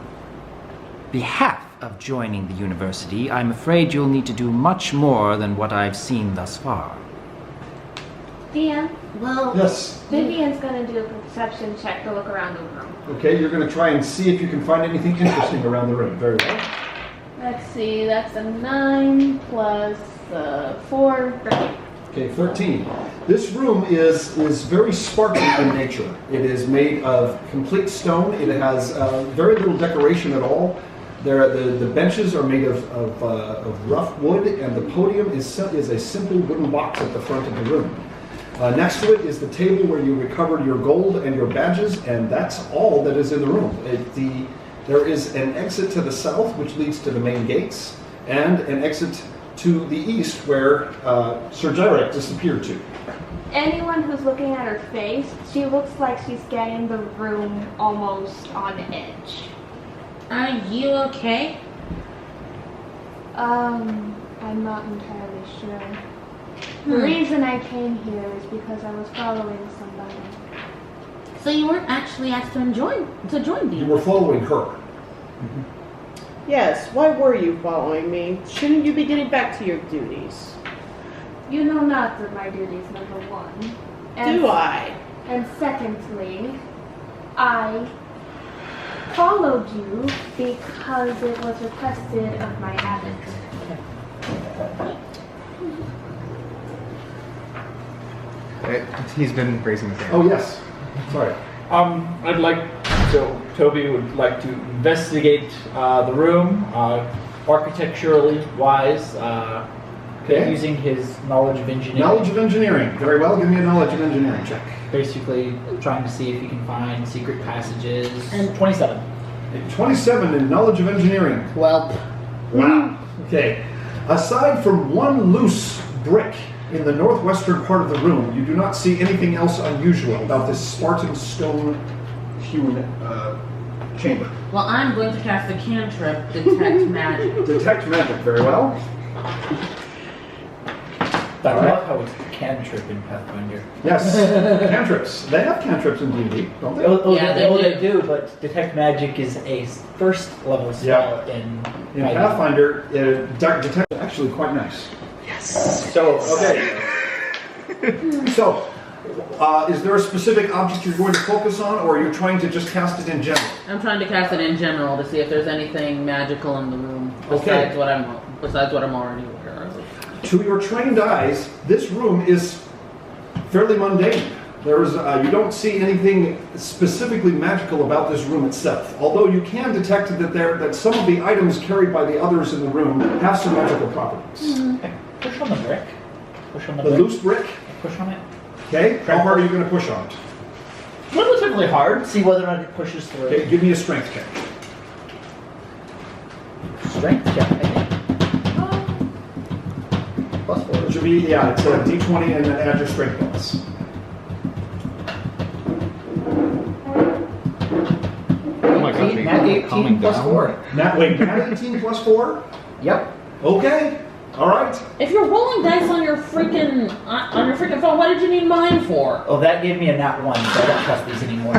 behalf of joining the university, I'm afraid you'll need to do much more than what I've seen thus far. DM, Well, Yes. Vivian's gonna do a perception check to look around the room. Okay, you're going to try and see if you can find anything interesting around the room. Very well. Let's see, that's a 9 plus 4, 13. Okay, 13. This room is very sparkly in nature. It is made of complete stone. It has very little decoration at all. The benches are made of rough wood, and the podium is a simple wooden box at the front of the room. Next to it is the table where you recovered your gold and your badges, and that's all that is in the room. There is an exit to the south, which leads to the main gates, and an exit to the east, where Sir Teric disappeared to. Anyone who's looking at her face, she looks like she's getting the room almost on edge. are you okay? I'm not entirely sure. The reason I came here is because I was following somebody. So you weren't actually asked to join me? You were following her. Yes, why were you following me? Shouldn't you be getting back to your duties? You know not that my duties, number one. Do I? And secondly, I followed you because it was requested of my abbot. He's been raising his hand. Oh, yes. Sorry. I'd like, so Toby would like to investigate the room, architecturally wise, Okay. using his knowledge of engineering. Knowledge of engineering. Very well. Give me a knowledge of engineering check. Basically trying to see if you can find secret passages. And 27. 27 in knowledge of engineering. Well, Wow. Okay. Aside from one loose brick in the northwestern part of the room, you do not see anything else unusual about this Spartan stone-hewn chamber. well, I'm going to cast a cantrip, detect magic. Detect magic. Very well. I love how it's cantrip in Pathfinder. Yes. Cantrips. They have cantrips in D&D, don't they? Yeah, they do, but detect magic is a first level spell in In Pathfinder, detect is actually quite nice. So Okay. So, is there a specific object you're going to focus on, or are you trying to just cast it in general? I'm trying to cast it in general to see if there's anything magical in the room Okay. besides what I'm already aware of. To your trained eyes, this room is fairly mundane. You don't see anything specifically magical about this room itself, although you can detect that some of the items carried by the others in the room have some magical properties. okay. Push on the brick. Push on the The brick. loose brick, Push on it. okay? How hard are you going to push on it? Relatively hard. See whether or not it pushes through. Okay, give me a strength check. Strength check, I think. Plus 4. It should be, yeah, it's a d20 and then add your strength bonus. Oh my gosh, Nat 18 plus 4. Nat 18 plus 4? Yep. Okay, all right. If you're rolling dice on your freaking phone, what did you need mine for? Oh, that gave me a nat 1, so I don't trust these anymore.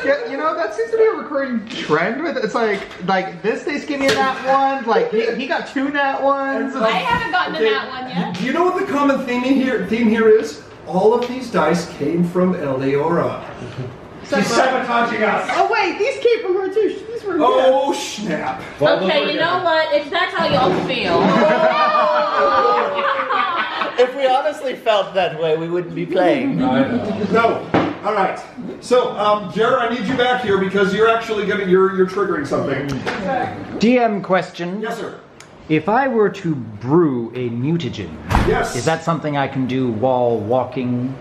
Yeah, you know, that seems to be a recurring trend with it's like this dice gave me a nat 1, like he got 2 nat 1s. I haven't gotten to that one yet. Do you know what the common theme here is? All of these dice came from Eliora. She's sabotaging us. Oh wait, these came from her too. These were Oh, snap. Okay, you know what? If that's how y'all feel. If we honestly felt that way, we wouldn't be playing. No. All right. So, Jared, I need you back here because you're actually you're triggering something. DM question. Yes, sir. If I were to brew a mutagen, Yes. is that something I can do while walking?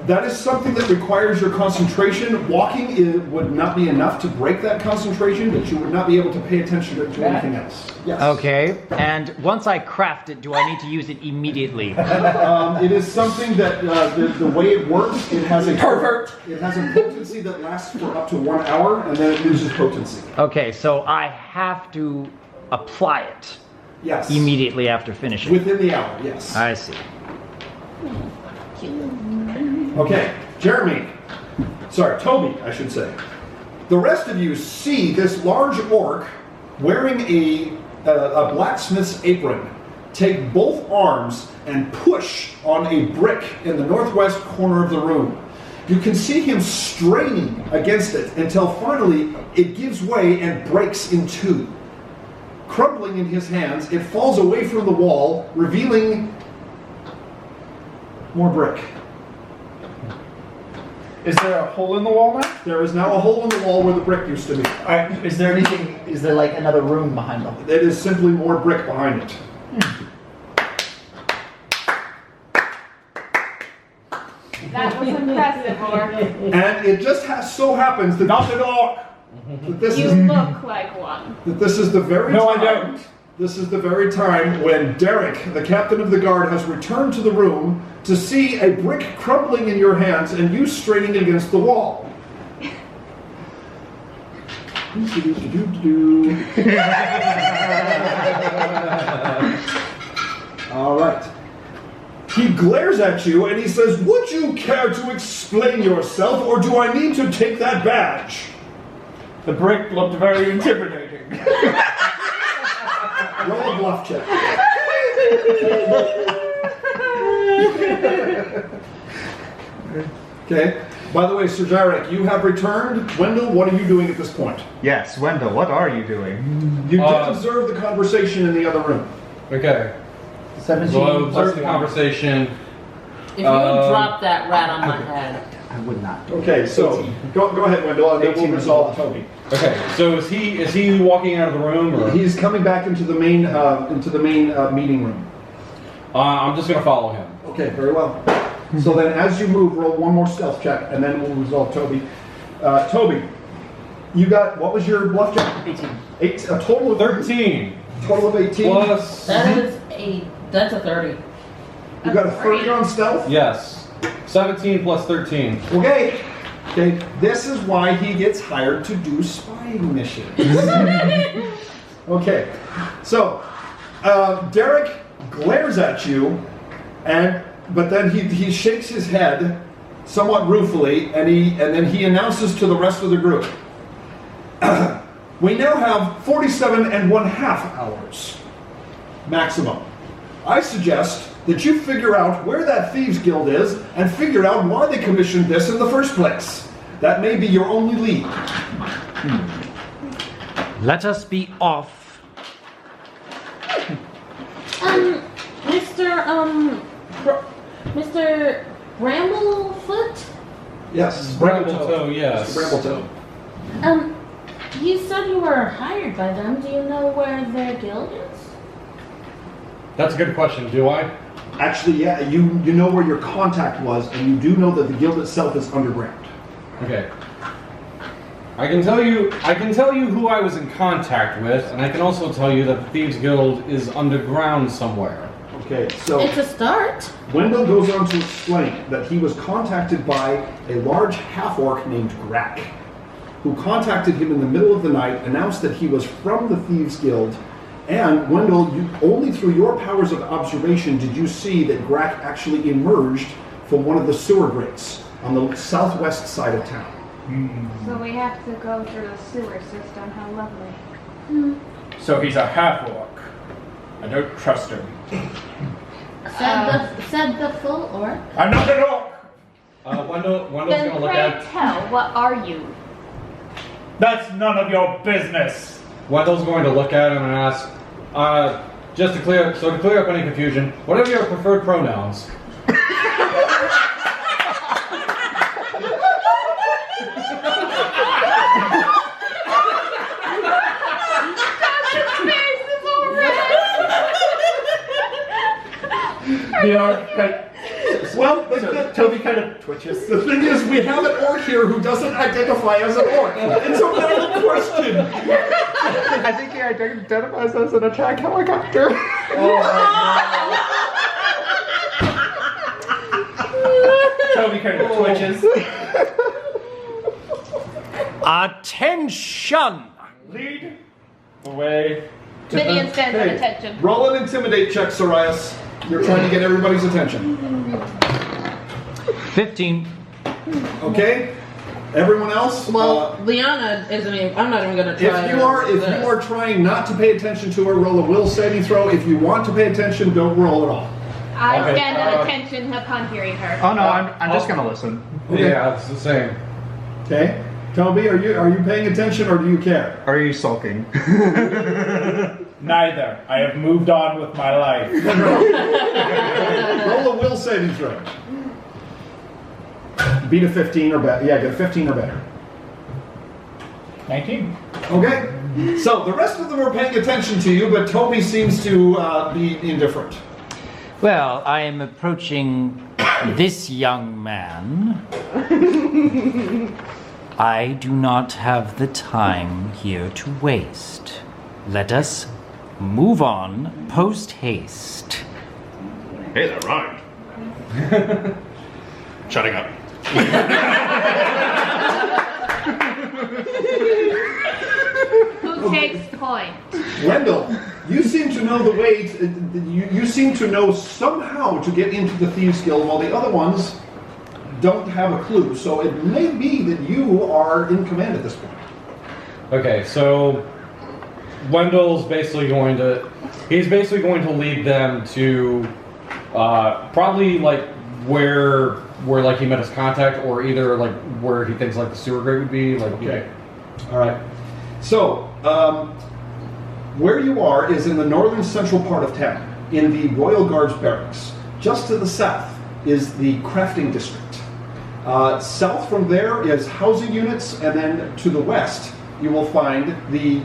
That is something that requires your concentration. Walking would not be enough to break that concentration, but you would not be able to pay attention to anything else. Yes. Okay, and once I craft it, do I need to use it immediately? It is something that the way it works, it has a Pervert. It has a potency that lasts for up to 1 hour, and then it loses potency. Okay, so I have to apply it Yes. immediately after finishing. Within the hour, yes. I see. Okay, Toby, I should say. The rest of you see this large orc wearing a blacksmith's apron take both arms and push on a brick in the northwest corner of the room. You can see him straining against it until finally it gives way and breaks in two. Crumbling in his hands, it falls away from the wall, revealing more brick. Is there a hole in the wall now? There is now a hole in the wall where the brick used to be. Is there anything? Is there like another room behind them? It is simply more brick behind it. That was impressive, Orc. And it just so happens that Not at all. this You is look like one. that this is the very No, I time. don't. This is the very time when Teric, the captain of the guard, has returned to the room to see a brick crumbling in your hands and you straining against the wall. All right. He glares at you and he says, "Would you care to explain yourself, or do I need to take that badge?" The brick looked very intimidating. Roll a bluff check. Okay. By the way, Sir Teric, you have returned. Wendell, what are you doing at this point? Yes, Wendell, what are you doing? You did observe the conversation in the other room. Okay. 17 So I observed plus the 1. conversation. If you drop that rat on my head. I would not. Okay, so go ahead, Wendell, and then we'll 18 resolve Toby. Okay, so is he walking out of the room, or He's coming back into the main meeting room. I'm just gonna follow him? Okay, very well. So then, as you move, roll one more stealth check, and then we'll resolve Toby. Toby, you got, what was your bluff check? 18. A total of 13 Total of 18. plus. That's a 30. You got a 30 on stealth? Yes. 17 plus 13. Okay. Okay. This is why he gets hired to do spying missions. Okay. So, Teric glares at you, but then he shakes his head somewhat ruefully, and then he announces to the rest of the group, "We now have 47½ hours maximum. I suggest that you figure out where that Thieves Guild is and figure out why they commissioned this in the first place. That may be your only lead." Let us be off. Mr. Bramblefoot? Yes. Brambletoe, yes. Mr. Brambletoe. You said you were hired by them. Do you know where their guild is? That's a good question. Do I? Actually, yeah, you know where your contact was, and you do know that the guild itself is underground. Okay. I can tell you who I was in contact with, and I can also tell you that the Thieves Guild is underground somewhere. Okay, so It's a start. Wendell goes on to explain that he was contacted by a large half-orc named Grak, who contacted him in the middle of the night, announced that he was from the Thieves Guild, and Wendell, only through your powers of observation did you see that Grak actually emerged from one of the sewer grates on the southwest side of town. So we have to go through the sewer system. How lovely. So he's a half-orc. I don't trust him. Said the full orc. I'm not an orc! Wendell's Then gonna look pray at. tell, what are you? That's none of your business. Wendell's going to look at him and ask, just to clear up any confusion, what are your preferred pronouns? Well, Toby kind of twitches. the thing is, we have an orc here who doesn't identify as an orc. It's a valid question. I think he identifies as an attack helicopter. Toby kind of twitches. Attention! Lead the way to Vivian the stands at cave. attention. Roll an intimidate check, Sorias. You're trying to get everybody's attention. 15. Okay? Everyone else? Well, Liana isn't even. I'm not even going to try. If you are trying not to pay attention to her, roll a will saving throw. If you want to pay attention, don't roll at all. I Okay. stand at attention upon hearing her. Oh no, I'm just gonna listen. Okay. Yeah, it's the same. Okay? Toby, are you paying attention or do you care? Are you sulking? Neither. I have moved on with my life. Roll a will saving throw. Beat a 15 or better. Yeah, get a 15 or better. 19. Okay. So the rest of them are paying attention to you, but Toby seems to be indifferent. Well, I am approaching this young man. I do not have the time here to waste. Let us move on post haste. Hey, that rhymed. Shutting up. Who takes point? Wendell, you seem to know the way. You seem to know somehow to get into the Thieves Guild, while the other ones don't have a clue. So it may be that you are in command at this point. Okay, so Wendell's basically going to lead them to probably like where like he met his contact, or either like where he thinks like the sewer grate would be. Like, Okay. All right. So where you are is in the northern central part of town, in the Royal Guards barracks. Just to the south is the crafting district. South from there is housing units, and then to the west you will find the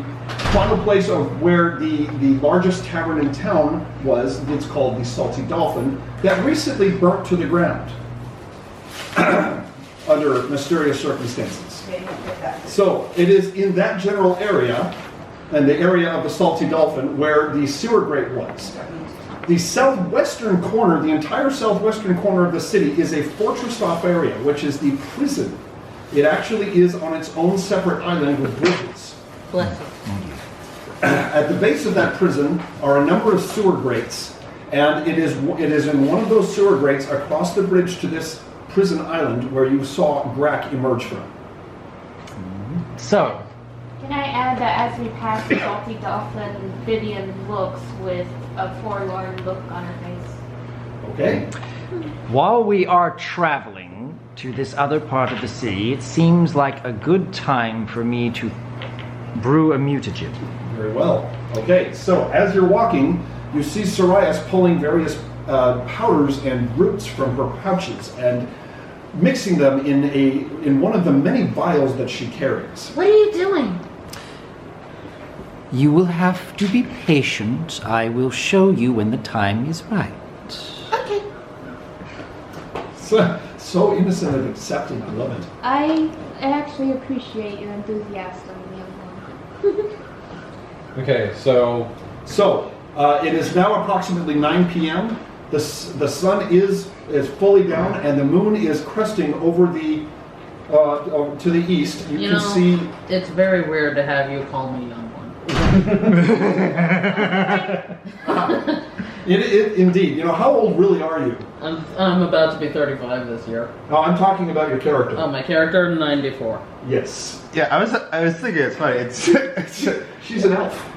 final place of where the largest tavern in town was. It's called the Salty Dolphin, that recently burnt to the ground under mysterious circumstances. So it is in that general area, and the area of the Salty Dolphin, where the sewer grate was. The southwestern corner, the entire southwestern corner of the city, is a fortressed-off area, which is the prison. It actually is on its own separate island with bridges. Bless you. At the base of that prison are a number of sewer grates, and it is in one of those sewer grates across the bridge to this prison island where you saw Brack emerge from. So, Can I add that as we pass the Salty Dolphin, Vivian looks with a forlorn look on her face. Okay? while we are traveling to this other part of the city, it seems like a good time for me to brew a mutagen. Very well. Okay, so as you're walking, you see Sorias pulling various powders and roots from her pouches and mixing them in one of the many vials that she carries. What are you doing? You will have to be patient. I will show you when the time is right. Okay. So innocent and accepting. I love it. I actually appreciate your enthusiasm, young one. Okay, so it is now approximately 9 p.m. The sun is fully down, and the moon is cresting over the to the east. You can see. It's very weird to have you call me young one. It indeed. You know, how old really are you? I'm about to be 35 this year. Oh, I'm talking about your character. Oh, my character, 94. Yes. Yeah, I was thinking it's funny. It's she's an elf.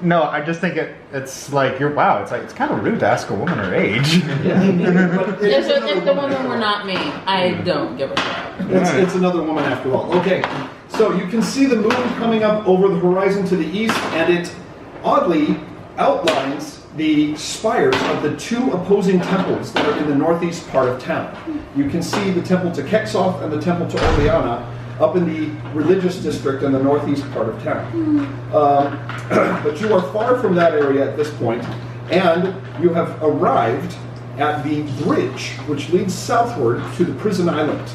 No, I just think it's like it's kind of rude to ask a woman her age. If the woman were not me, I don't give a crap. It's another woman after all. Okay, so you can see the moon coming up over the horizon to the east, and it oddly outlines the spires of the two opposing temples that are in the northeast part of town. You can see the temple to Kexoth and the temple to Orleana up in the religious district in the northeast part of town. But you are far from that area at this point, and you have arrived at the bridge which leads southward to the prison island.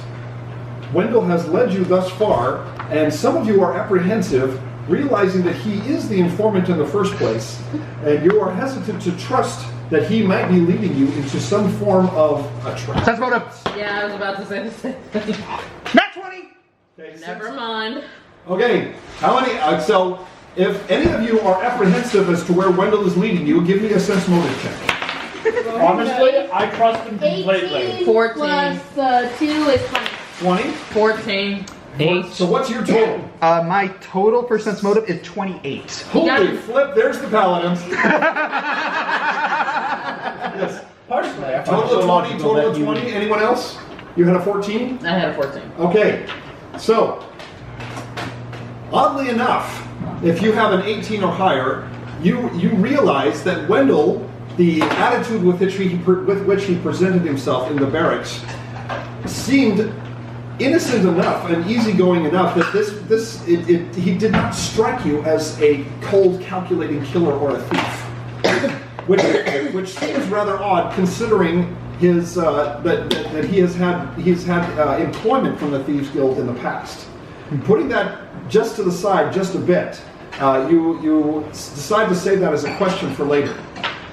Wendell has led you thus far, and some of you are apprehensive, realizing that he is the informant in the first place, and you are hesitant to trust that he might be leading you into some form of a trap. Sense motive. Yeah, I was about to say the same thing. Nat 20. Okay, Never mind. Okay, how many? So, if any of you are apprehensive as to where Wendell is leading you, give me a sense motive check. Honestly, I trust him completely. 18 14. plus 2 is 20. 20. 14. 8. So what's your total? My total for sense motive is 28. Holy flip! There's the paladins. Yes. Personally, I find it Total so of 20. logical Total that of you 20. would- Anyone else? You had a 14. I had a 14. Okay, so oddly enough, if you have an 18 or higher, you realize that Wendell, the attitude with which he presented himself in the barracks, seemed innocent enough and easygoing enough that he did not strike you as a cold, calculating killer or a thief, which seems rather odd considering his that he's had employment from the Thieves Guild in the past. Putting that just to the side, just a bit, you decide to save that as a question for later.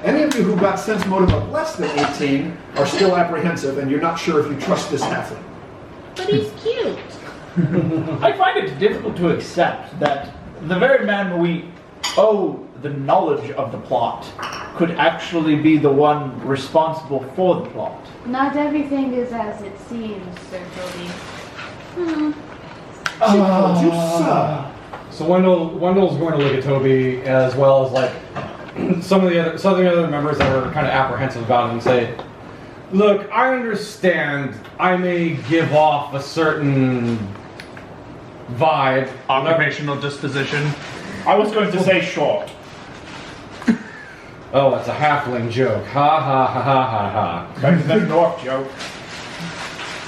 Any of you who got sense motive of less than 18 are still apprehensive, and you're not sure if you trust this halfling. But he's cute. I find it difficult to accept that the very man we owe the knowledge of the plot could actually be the one responsible for the plot. Not everything is as it seems, Sir Toby. So Wendell's going to look at Toby as well as like some of the other members that are kind of apprehensive about it and say, "Look, I understand I may give off a certain vibe, Occupational disposition. I was going to say short. Oh, that's a halfling joke. Ha ha ha ha ha ha. Better than an orc joke.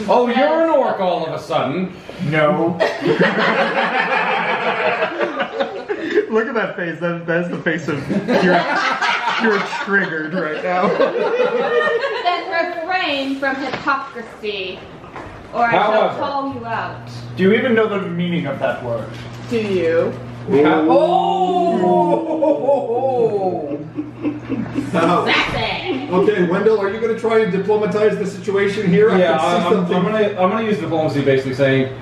Oh, you're an orc all of a sudden. No. Look at that face. That's the face of you're triggered right now. Then refrain from hypocrisy, or I shall However. call you out. Do you even know the meaning of that word? Do you? Okay, Wendell, are you going to try and diplomatize the situation here? Yeah, I can see I'm something. gonna use diplomacy, basically saying,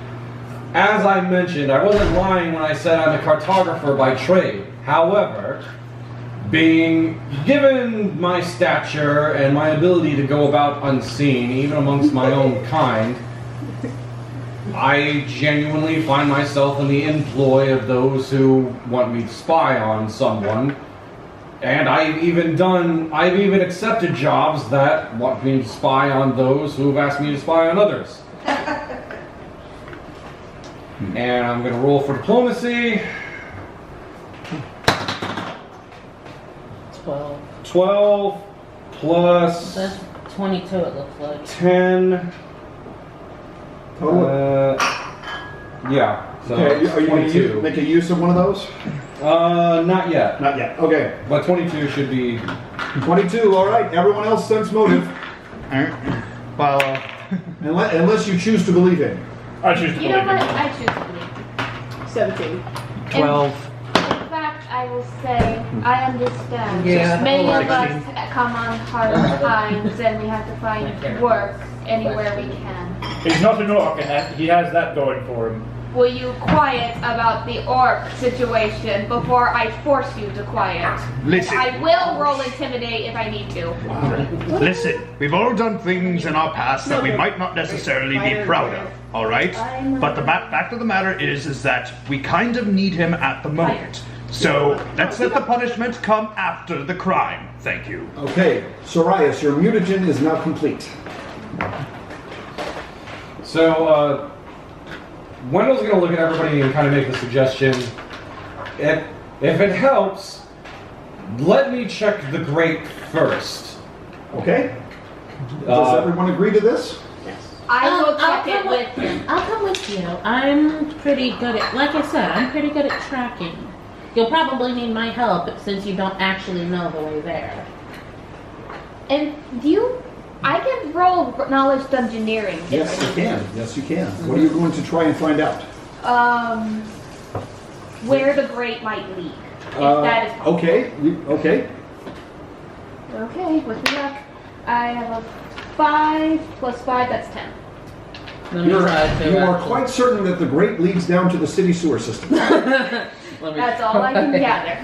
as I mentioned, I wasn't lying when I said I'm a cartographer by trade. However, being given my stature and my ability to go about unseen, even amongst my own kind, I genuinely find myself in the employ of those who want me to spy on someone. And I've even accepted jobs that want me to spy on those who have asked me to spy on others. And I'm going to roll for diplomacy. 12. 12 plus That's 22, it looks like. 10. Yeah. So Okay, are you going to 22. make a use of one of those? Not yet. Not yet. Okay. But 22 should be. 22, all right. Everyone else sense motive. Well, Unless you choose to believe it. I choose to You know believe what? it. I choose to believe. 17. 12. In fact, I will say I understand. Yeah. Many of us come on hard times, and we have to find work anywhere we can. He's not an orc, and he has that going for him. Will you quiet about the orc situation before I force you to quiet? Listen. I will roll intimidate if I need to. Listen, we've all done things in our past that we might not necessarily be proud of, alright? But the fact of the matter is that we kind of need him at the moment. So let's let the punishment come after the crime. Thank you. Okay, Sorias, your mutagen is now complete. So, Wendell's going to look at everybody and kind of make the suggestion. If it helps, let me check the grate first. Okay? Does everyone agree to this? I will I'll check it come with him. I'll come with you. I'm pretty good at, like I said, I'm pretty good at tracking. You'll probably need my help since you don't actually know the way there. And I can roll knowledge dungeoneering. Yes, you can. Yes, you can. What are you going to try and find out? Where the grate might lead. If that is possible. Okay. Okay. Okay, with the luck, I have a 5 plus 5, that's 10. You are quite certain that the grate leads down to the city sewer system. That's all I can gather.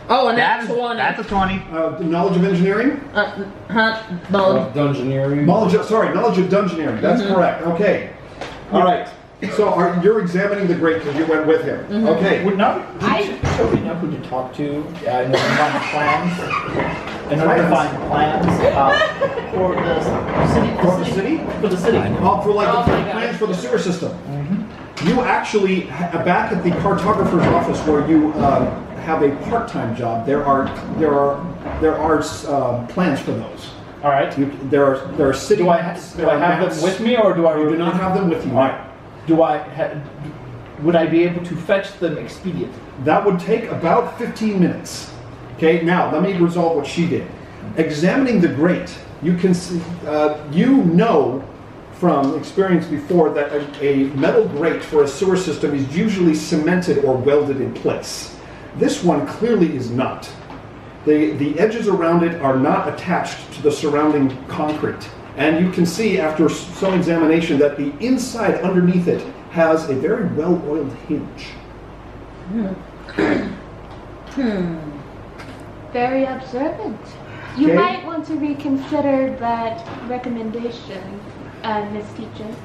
Oh, and that's 20. That's a 20. Knowledge of engineering? Dungeoneering. Knowledge of dungeoneering. That's correct. Okay. All right. So you're examining the grate because you went with him. Okay. Would not so we know who to talk to in order to find plans. In order to find plans for the city. For the city? For the city. For plans for the sewer system. You actually, back at the cartographer's office where you have a part-time job, there are plans for those. All right. There are city. Do I have them with me, or do I? You do not have them with you. All right. Would I be able to fetch them expediently? That would take about 15 minutes. Okay. Now let me resolve what she did. Examining the grate, you can see, you know from experience before that a metal grate for a sewer system is usually cemented or welded in place. This one clearly is not. The edges around it are not attached to the surrounding concrete. And you can see after some examination that the inside underneath it has a very well-oiled hinge. Very observant. You might want to reconsider that recommendation, Miss Teacher.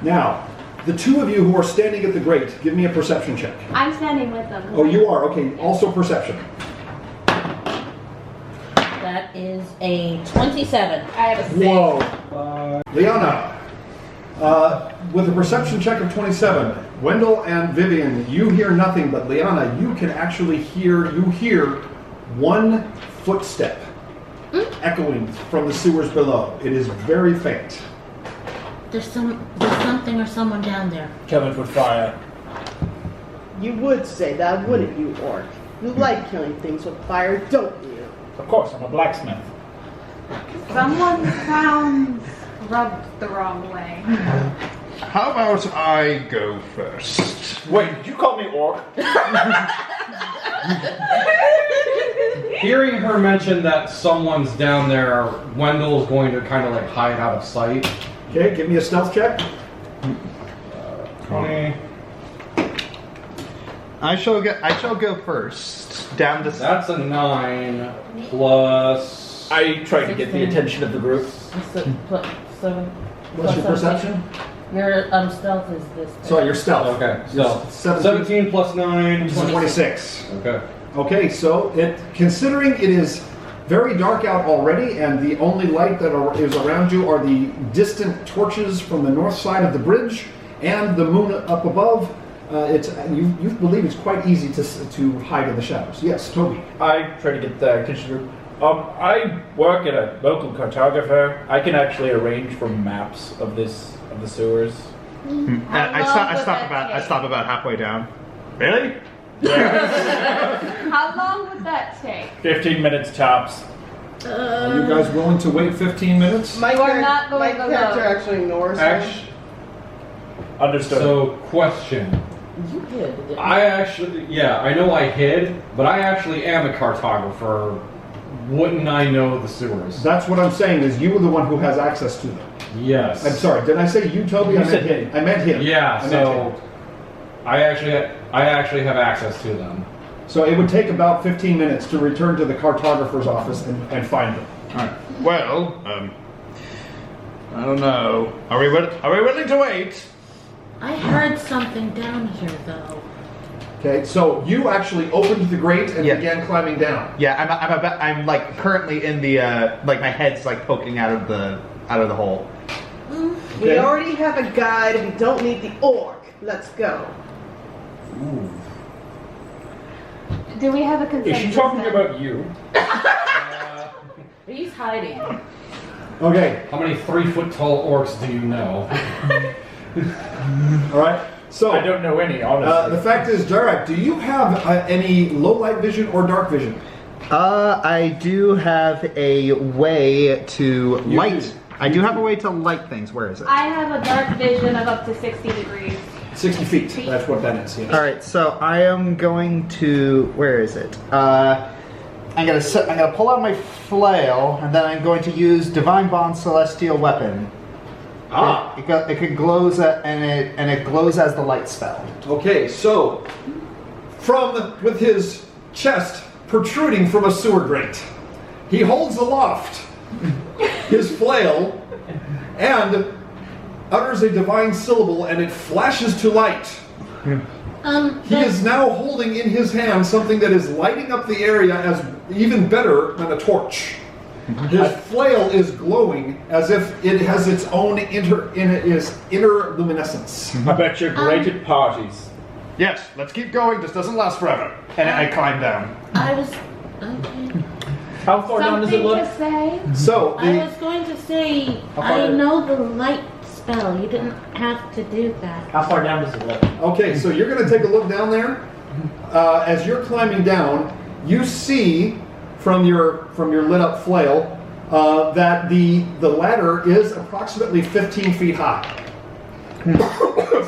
Now, the two of you who are standing at the grate, give me a perception check. I'm standing with them. Oh, you are? Okay, also perception. That is a 27. I have a 6. Whoa. Liana, with a perception check of 27, Wendell and Vivian, you hear nothing, but Liana, you can actually hear one footstep echoing from the sewers below. It is very faint. There's something or someone down there. Covered with fire. You would say that, wouldn't you, Orc? You like killing things with fire, don't you? Of course, I'm a blacksmith. Someone sounds rubbed the wrong way. How about I go first? Wait, did you call me orc? Hearing her mention that someone's down there, Wendell's going to kind of like hide out of sight. Okay, give me a stealth check. 20. I shall go first. Down to That's a 9 plus. I tried to get the attention of the group. 7. What's your perception? Your stealth is this. Sorry, your stealth. Okay, stealth. 17 plus 9. 26. Okay. Okay, so considering it is very dark out already, and the only light that is around you are the distant torches from the north side of the bridge and the moon up above. You believe it's quite easy to hide in the shadows. Yes, Toby. I try to get the attention group. I work at a local cartographer. I can actually arrange for maps of the sewers. I stop about halfway down. Really? How long would that take? 15 minutes tops. Are you guys willing to wait 15 minutes? My character actually ignores him. Understood. So, question. You hid. didn't I know I hid, but I actually am a cartographer. Wouldn't I know the sewers? That's what I'm saying, is you are the one who has access to them. Yes. I'm sorry, did I say you, Toby? You I meant said him. I meant him. Yeah, I meant so him. I actually have access to them. So it would take about 15 minutes to return to the cartographer's office and find them. Alright. Well, I don't know. Are we willing to wait? I heard something down here, though. Okay, so you actually opened the grate and began climbing down. Yeah, I'm like currently in the like my head's like poking out of the hole. We already have a guide. We don't need the orc. Let's go. Ooh. Do we have a consensus? Is she talking about you? He's hiding. Okay. How many 3-foot tall orcs do you know? All right. So I don't know any, honestly. The fact is, Teric, do you have any low light vision or dark vision? I do have a way to light. do. I do have a way to light things. Where is it? I have a dark vision of up to 60 degrees. 60 feet. That's what that is. Yes. All right, so I am going to. Where is it? I'm gonna pull out my flail, and then I'm going to use Divine Bond Celestial Weapon. Ah. It glows and it glows as the light spell. Okay, so with his chest protruding from a sewer grate, he holds aloft his flail and utters a divine syllable, and it flashes to light. He is now holding in his hand something that is lighting up the area as even better than a torch. His flail is glowing as if it has its own inner luminescence. I bet you're great at parties. Yes, let's keep going. This doesn't last forever. And I climb down. I was okay. How far down does it Something look? to say? So I was going to say I know the light spell. You didn't have to do that. How far down does it look? okay, so you're going to take a look down there. As you're climbing down, you see from your lit up flail that the ladder is approximately 15 feet high.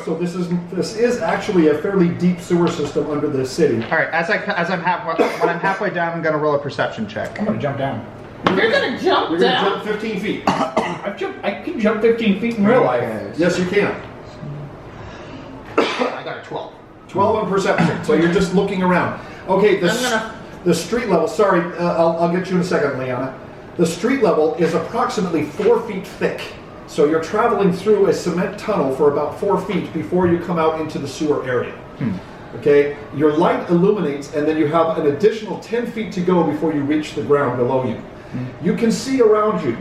So this is actually a fairly deep sewer system under the city. All right, when I'm halfway down, I'm gonna roll a perception check. I'm gonna jump down. You're gonna jump You're down? going to jump 15 feet. I can jump 15 feet in real life. Yes, you can. I got a 12. 12 on perception. So you're just looking around. Okay, the street level. Sorry, I'll get you in a second, Liana. The street level is approximately 4 feet thick. So you're traveling through a cement tunnel for about 4 feet before you come out into the sewer area. Okay, your light illuminates, and then you have an additional 10 feet to go before you reach the ground below you. You can see around you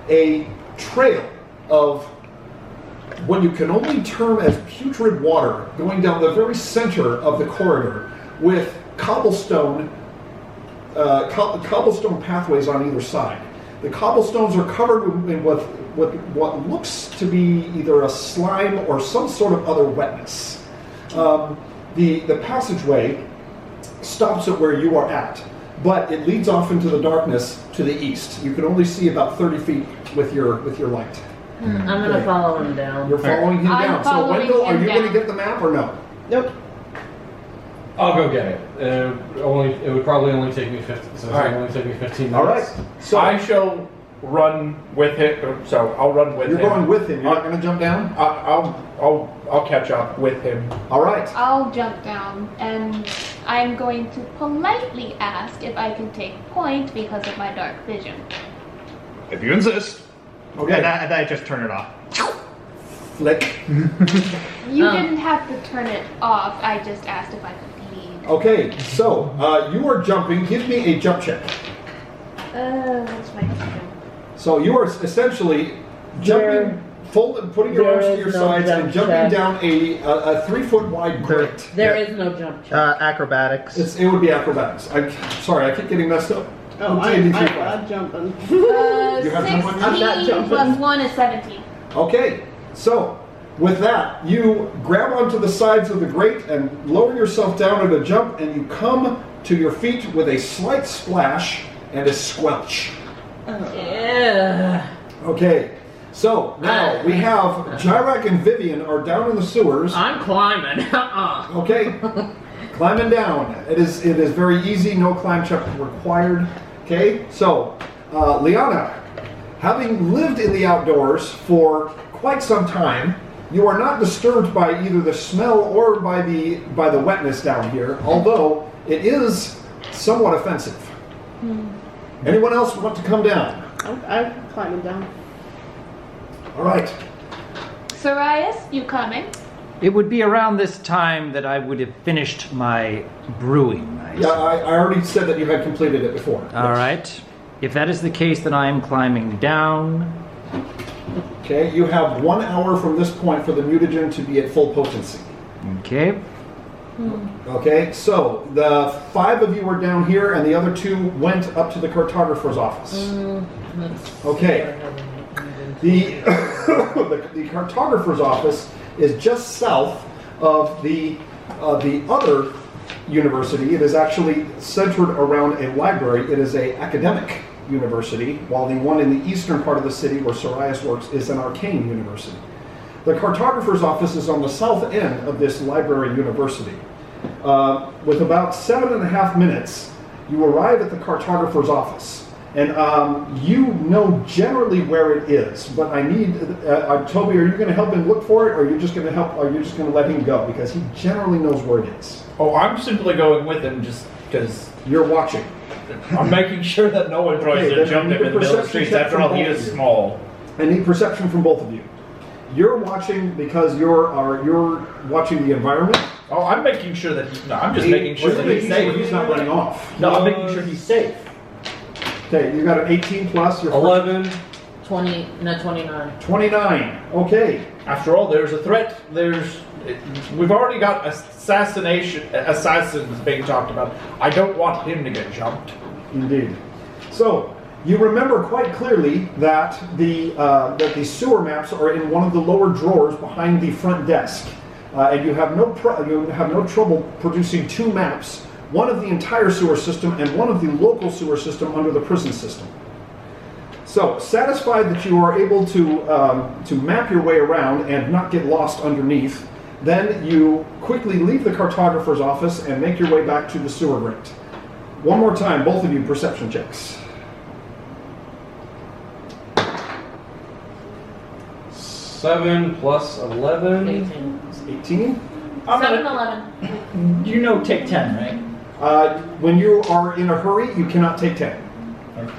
a trail of what you can only term as putrid water going down the very center of the corridor with cobblestone pathways on either side. The cobblestones are covered with what looks to be either a slime or some sort of other wetness. The passageway stops at where you are at, but it leads off into the darkness to the east. You can only see about 30 feet with your light. I'm gonna follow him down. You're following him I'm down. So following Wendell, are him you going to down. get the map or no? Nope. I'll go get it. It would probably only take me 15. So All right. it would only take me 15 minutes. All right. So I shall run with him. So I'll run with you're him. going with him. You're not going to jump down. I'll catch up with him. All right. I'll jump down, and I'm going to politely ask if I can take point because of my dark vision. If you insist. Okay. And I just turn it off. Flick. You didn't have to turn it off. I just asked if I could leave. Okay. So you are jumping. Give me a jump check. What's my jump? So you are essentially jumping, putting your arms to your sides, and jumping down a 3 foot wide grate. There is no jump check. Acrobatics. It would be acrobatics. Sorry, I keep getting messed up. Oh, I'm jumping. 16 plus 1 is 17. Okay, so with that, you grab onto the sides of the grate and lower yourself down at a jump, and you come to your feet with a slight splash and a squelch. Yeah. Okay, so now we have Jyrek and Vivian are down in the sewers. I'm climbing. Okay, climbing down. It is very easy, no climb check required. Okay, so Liana, having lived in the outdoors for quite some time, you are not disturbed by either the smell or by the wetness down here, although it is somewhat offensive. Anyone else want to come down? I'm climbing down. All right. Sarias, you coming? It would be around this time that I would have finished my brewing. Yeah, I already said that you had completed it before. All right. If that is the case, then I am climbing down. Okay, you have 1 hour from this point for the mutagen to be at full potency. Okay. Okay, so the 5 of you are down here, and the other 2 went up to the cartographer's office. Okay. The cartographer's office is just south of the other university. It is actually centered around a library. It is a academic university, while the one in the eastern part of the city where Sorias works is an arcane university. The cartographer's office is on the south end of this library university. With about 7.5 minutes, you arrive at the cartographer's office. And you know generally where it is, but I need, Toby, are you going to help him look for it, or are you just going to let him go? Because he generally knows where it is. Oh, I'm simply going with him just because you're watching. I'm making sure that no one tries to jump him in the middle of the streets. After all, he is small. I need perception from both of you. You're watching because you're watching the environment. Oh, I'm making sure that I'm just making sure that he's safe. He's not running off. No, I'm making sure he's safe. Okay, you got an 18 plus. You're 11. 29. 29. Okay. After all, there's a threat. We've already got assassins being talked about. I don't want him to get jumped. Indeed. So you remember quite clearly that the sewer maps are in one of the lower drawers behind the front desk, and you have no trouble producing 2 maps. One of the entire sewer system and one of the local sewer system under the prison system. So, satisfied that you are able to map your way around and not get lost underneath, then you quickly leave the cartographer's office and make your way back to the sewer grate. One more time, both of you, perception checks. 7 plus 11. 18. 7-11. You know, take 10, right? When you are in a hurry, you cannot take 10. Okay.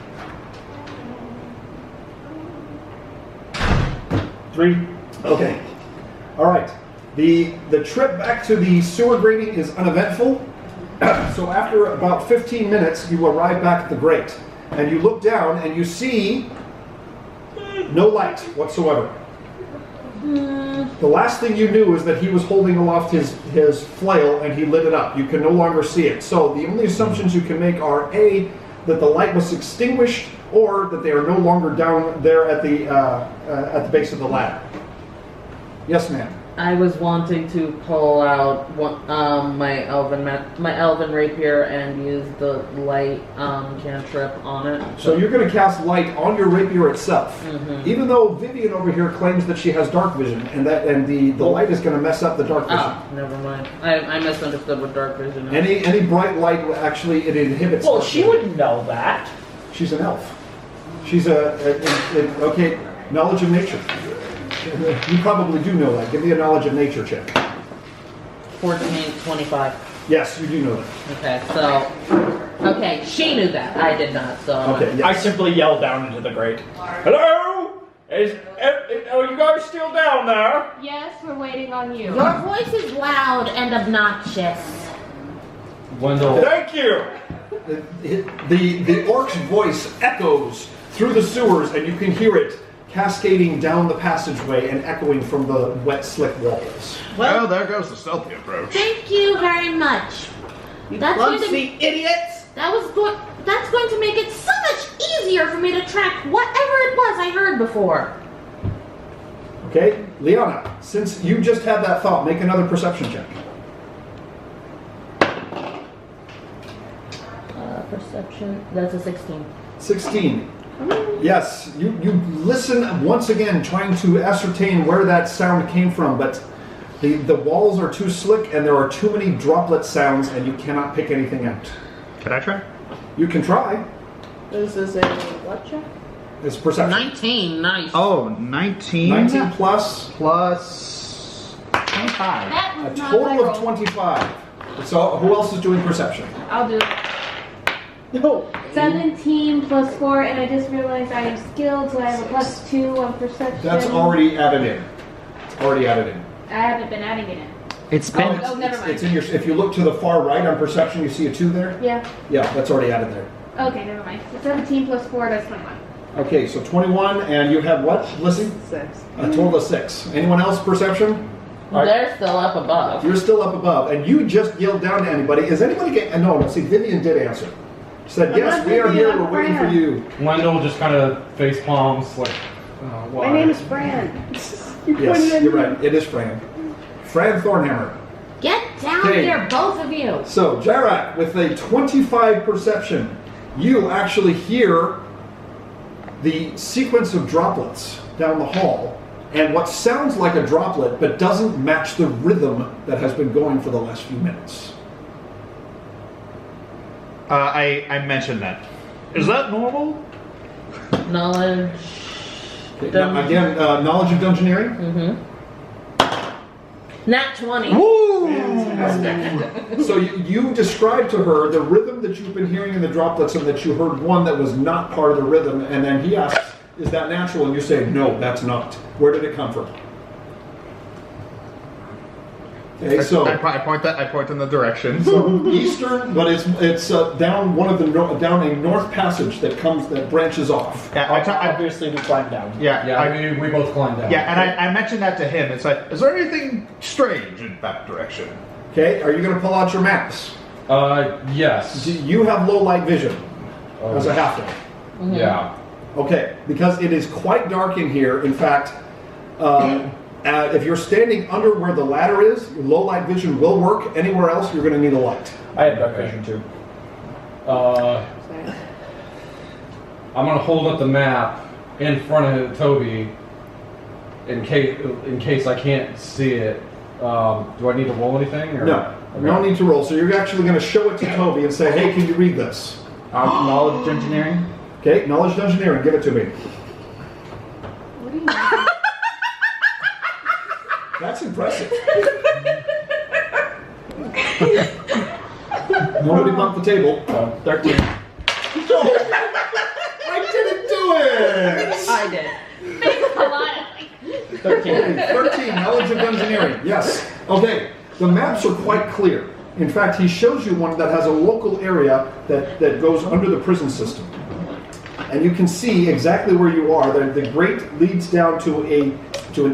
3. Okay. All right. The trip back to the sewer grating is uneventful. So after about 15 minutes, you arrive back at the grate, and you look down and you see no light whatsoever. The last thing you knew is that he was holding aloft his flail and he lit it up. You can no longer see it. So the only assumptions you can make are A, that the light was extinguished, or that they are no longer down there at the base of the ladder. Yes, ma'am. I was wanting to pull out my elven rapier and use the light cantrip on it. So you're going to cast light on your rapier itself, even though Vivian over here claims that she has dark vision, and the light is going to mess up the dark vision. Oh, never mind. I misunderstood what dark vision is. Any bright light actually it inhibits. Well, she wouldn't know that. She's an elf. She's okay. Knowledge of nature. You probably do know that. Give me a knowledge of nature check. 14, 25. Yes, you do know that. Okay, she knew that. I did not, so. Okay, yes. I simply yelled down into the grate. Hello? Are you guys still down there? Yes, we're waiting on you. Your voice is loud and obnoxious. Wendell. Thank you. The orc's voice echoes through the sewers, and you can hear it cascading down the passageway and echoing from the wet, slick walls. Well, there goes the stealthy approach. Thank you very much. That's Clumsy idiots! That's going to make it so much easier for me to track whatever it was I heard before. Okay, Liana, since you just had that thought, make another perception check. Perception, that's a 16. 16. Yes, you listen once again, trying to ascertain where that sound came from, but the walls are too slick and there are too many droplet sounds and you cannot pick anything out. Can I try? You can try. This is a what check? It's perception. 19, nice. Oh, 19. 19 plus Plus 25. That a was not total my of roll. 25. So who else is doing perception? I'll do it. No. 17 plus 4, and I just realized I am skilled, so I have a plus 2 on perception. That's already added in. It's already added in. I haven't been adding it in. It's been. Oh, never mind. It's in your. If you look to the far right on perception, you see a 2 there. Yeah. Yeah, that's already added there. Okay, never mind. So 17 plus 4, that's 21. Okay, so 21, and you have what, Lissy? 6. A total of 6. Anyone else perception? They're still up above. You're still up above, and you just yelled down to anybody. Is anybody getting? No. See, Vivian did answer. She said, "Yes, we are here. We're waiting for you." Wendell just kind of face palms like. Why? My name is Fran. Yes, you're right. It is Fran. Fran Thornhammer. Get down Okay. here, both of you. So, Jarak, with a 25 perception, you actually hear the sequence of droplets down the hall, and what sounds like a droplet but doesn't match the rhythm that has been going for the last few minutes. I mentioned that. Is that normal? Knowledge. Okay, now, again, knowledge of dungeoneering. Mm-hmm. Nat 20. So you described to her the rhythm that you've been hearing in the droplets, and that you heard one that was not part of the rhythm, and then he asks, is that natural? And you say, no, that's not. Where did it come from? Okay, so I point in the direction. so eastern, but it's down one of the down a north passage that branches off. Yeah, Obviously, we climbed down. Yeah, we both climbed down. Yeah, and I mentioned that to him. It's like, is there anything strange in that direction? Okay, are you going to pull out your maps? Yes. Do you have low light vision as a halfling? Mm-hmm. Yeah. Okay, because it is quite dark in here. In fact, if you're standing under where the ladder is, your low light vision will work. Anywhere else, you're going to need a light. I had dark vision too. I'm gonna hold up the map in front of Toby in case I can't see it. Do I need to roll anything? Or? No, no need to roll. So you're actually going to show it to Toby and say, "Hey, can you read this?" Knowledge engineering. Okay, knowledge of engineering. Give it to me. What do you mean? That's impressive. Nobody bumped the table. 13. I didn't do it! I did. Thanks a lot. 13. 13, knowledge of engineering. Yes. Okay, the maps are quite clear. In fact, he shows you one that has a local area that goes under the prison system. And you can see exactly where you are. The grate leads down to an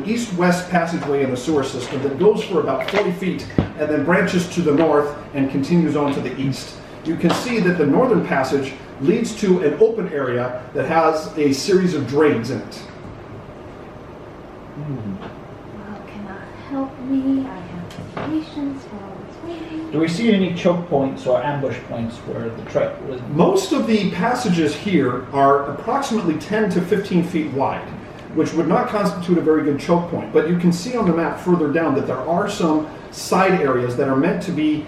east-west passageway in the sewer system that goes for about 40 feet and then branches to the north and continues on to the east. You can see that the northern passage leads to an open area that has a series of drains in it. Well, cannot help me. I have patience while it's waiting. Do we see any choke points or ambush points where the trap was? Most of the passages here are approximately 10 to 15 feet wide, which would not constitute a very good choke point. But you can see on the map further down that there are some side areas that are meant to be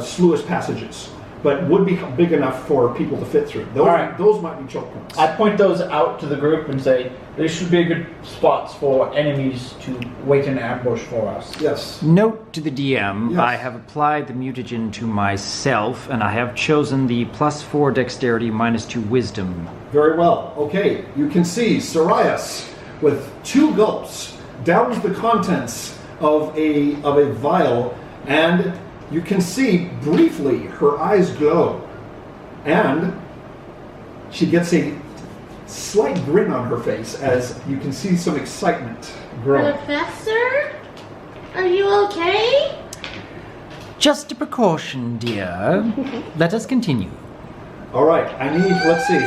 sluice passages, but would be big enough for people to fit through. Those might be choke points. I point those out to the group and say, these should be good spots for enemies to wait in ambush for us. Yes. Note to the DM, Yes. I have applied the mutagen to myself, and I have chosen the +4 dexterity, -2 wisdom. Very well. Okay, you can see Sarias with 2 gulps downs the contents of a vial, and you can see briefly her eyes glow, and she gets a slight grin on her face as you can see some excitement growing. Professor? Are you okay? Just a precaution, dear. Let us continue. All right, let's see.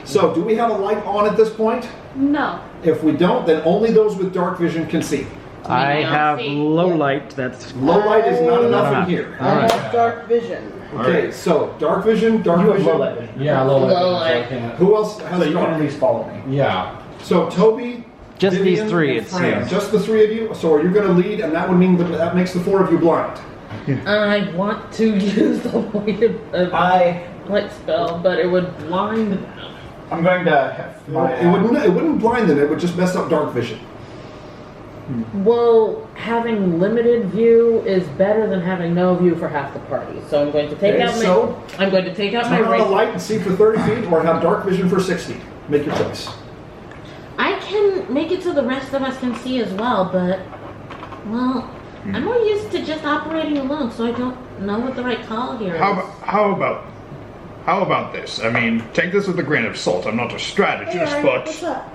So, do we have a light on at this point? No. If we don't, then only those with dark vision can see. I don't have see. low light. That's Low light is not enough in here. I have dark vision. Okay, so dark vision, dark You have vision. low light vision. Yeah, low light. Low so I light. can't. Who else has So you can dark? at least follow me. Yeah. So Toby, just Vivian, these three, and it Fran. seems. Just the 3 of you. So are you going to lead, and that would mean that makes the 4 of you blind. I want to use the light spell, but it would blind them. I'm going to have my... It wouldn't blind them. It would just mess up dark vision. Well, having limited view is better than having no view for half the party. So I'm going to take Okay, out my. so I'm going to take out my Turn on the rapier. light and see for 30 feet, or have dark vision for 60. Make your choice. I can make it so the rest of us can see as well, but, well, I'm more used to just operating alone, so I don't know what the right call here is. How about this? I mean, take this with a grain of salt. I'm not a strategist, Hey, but what's up?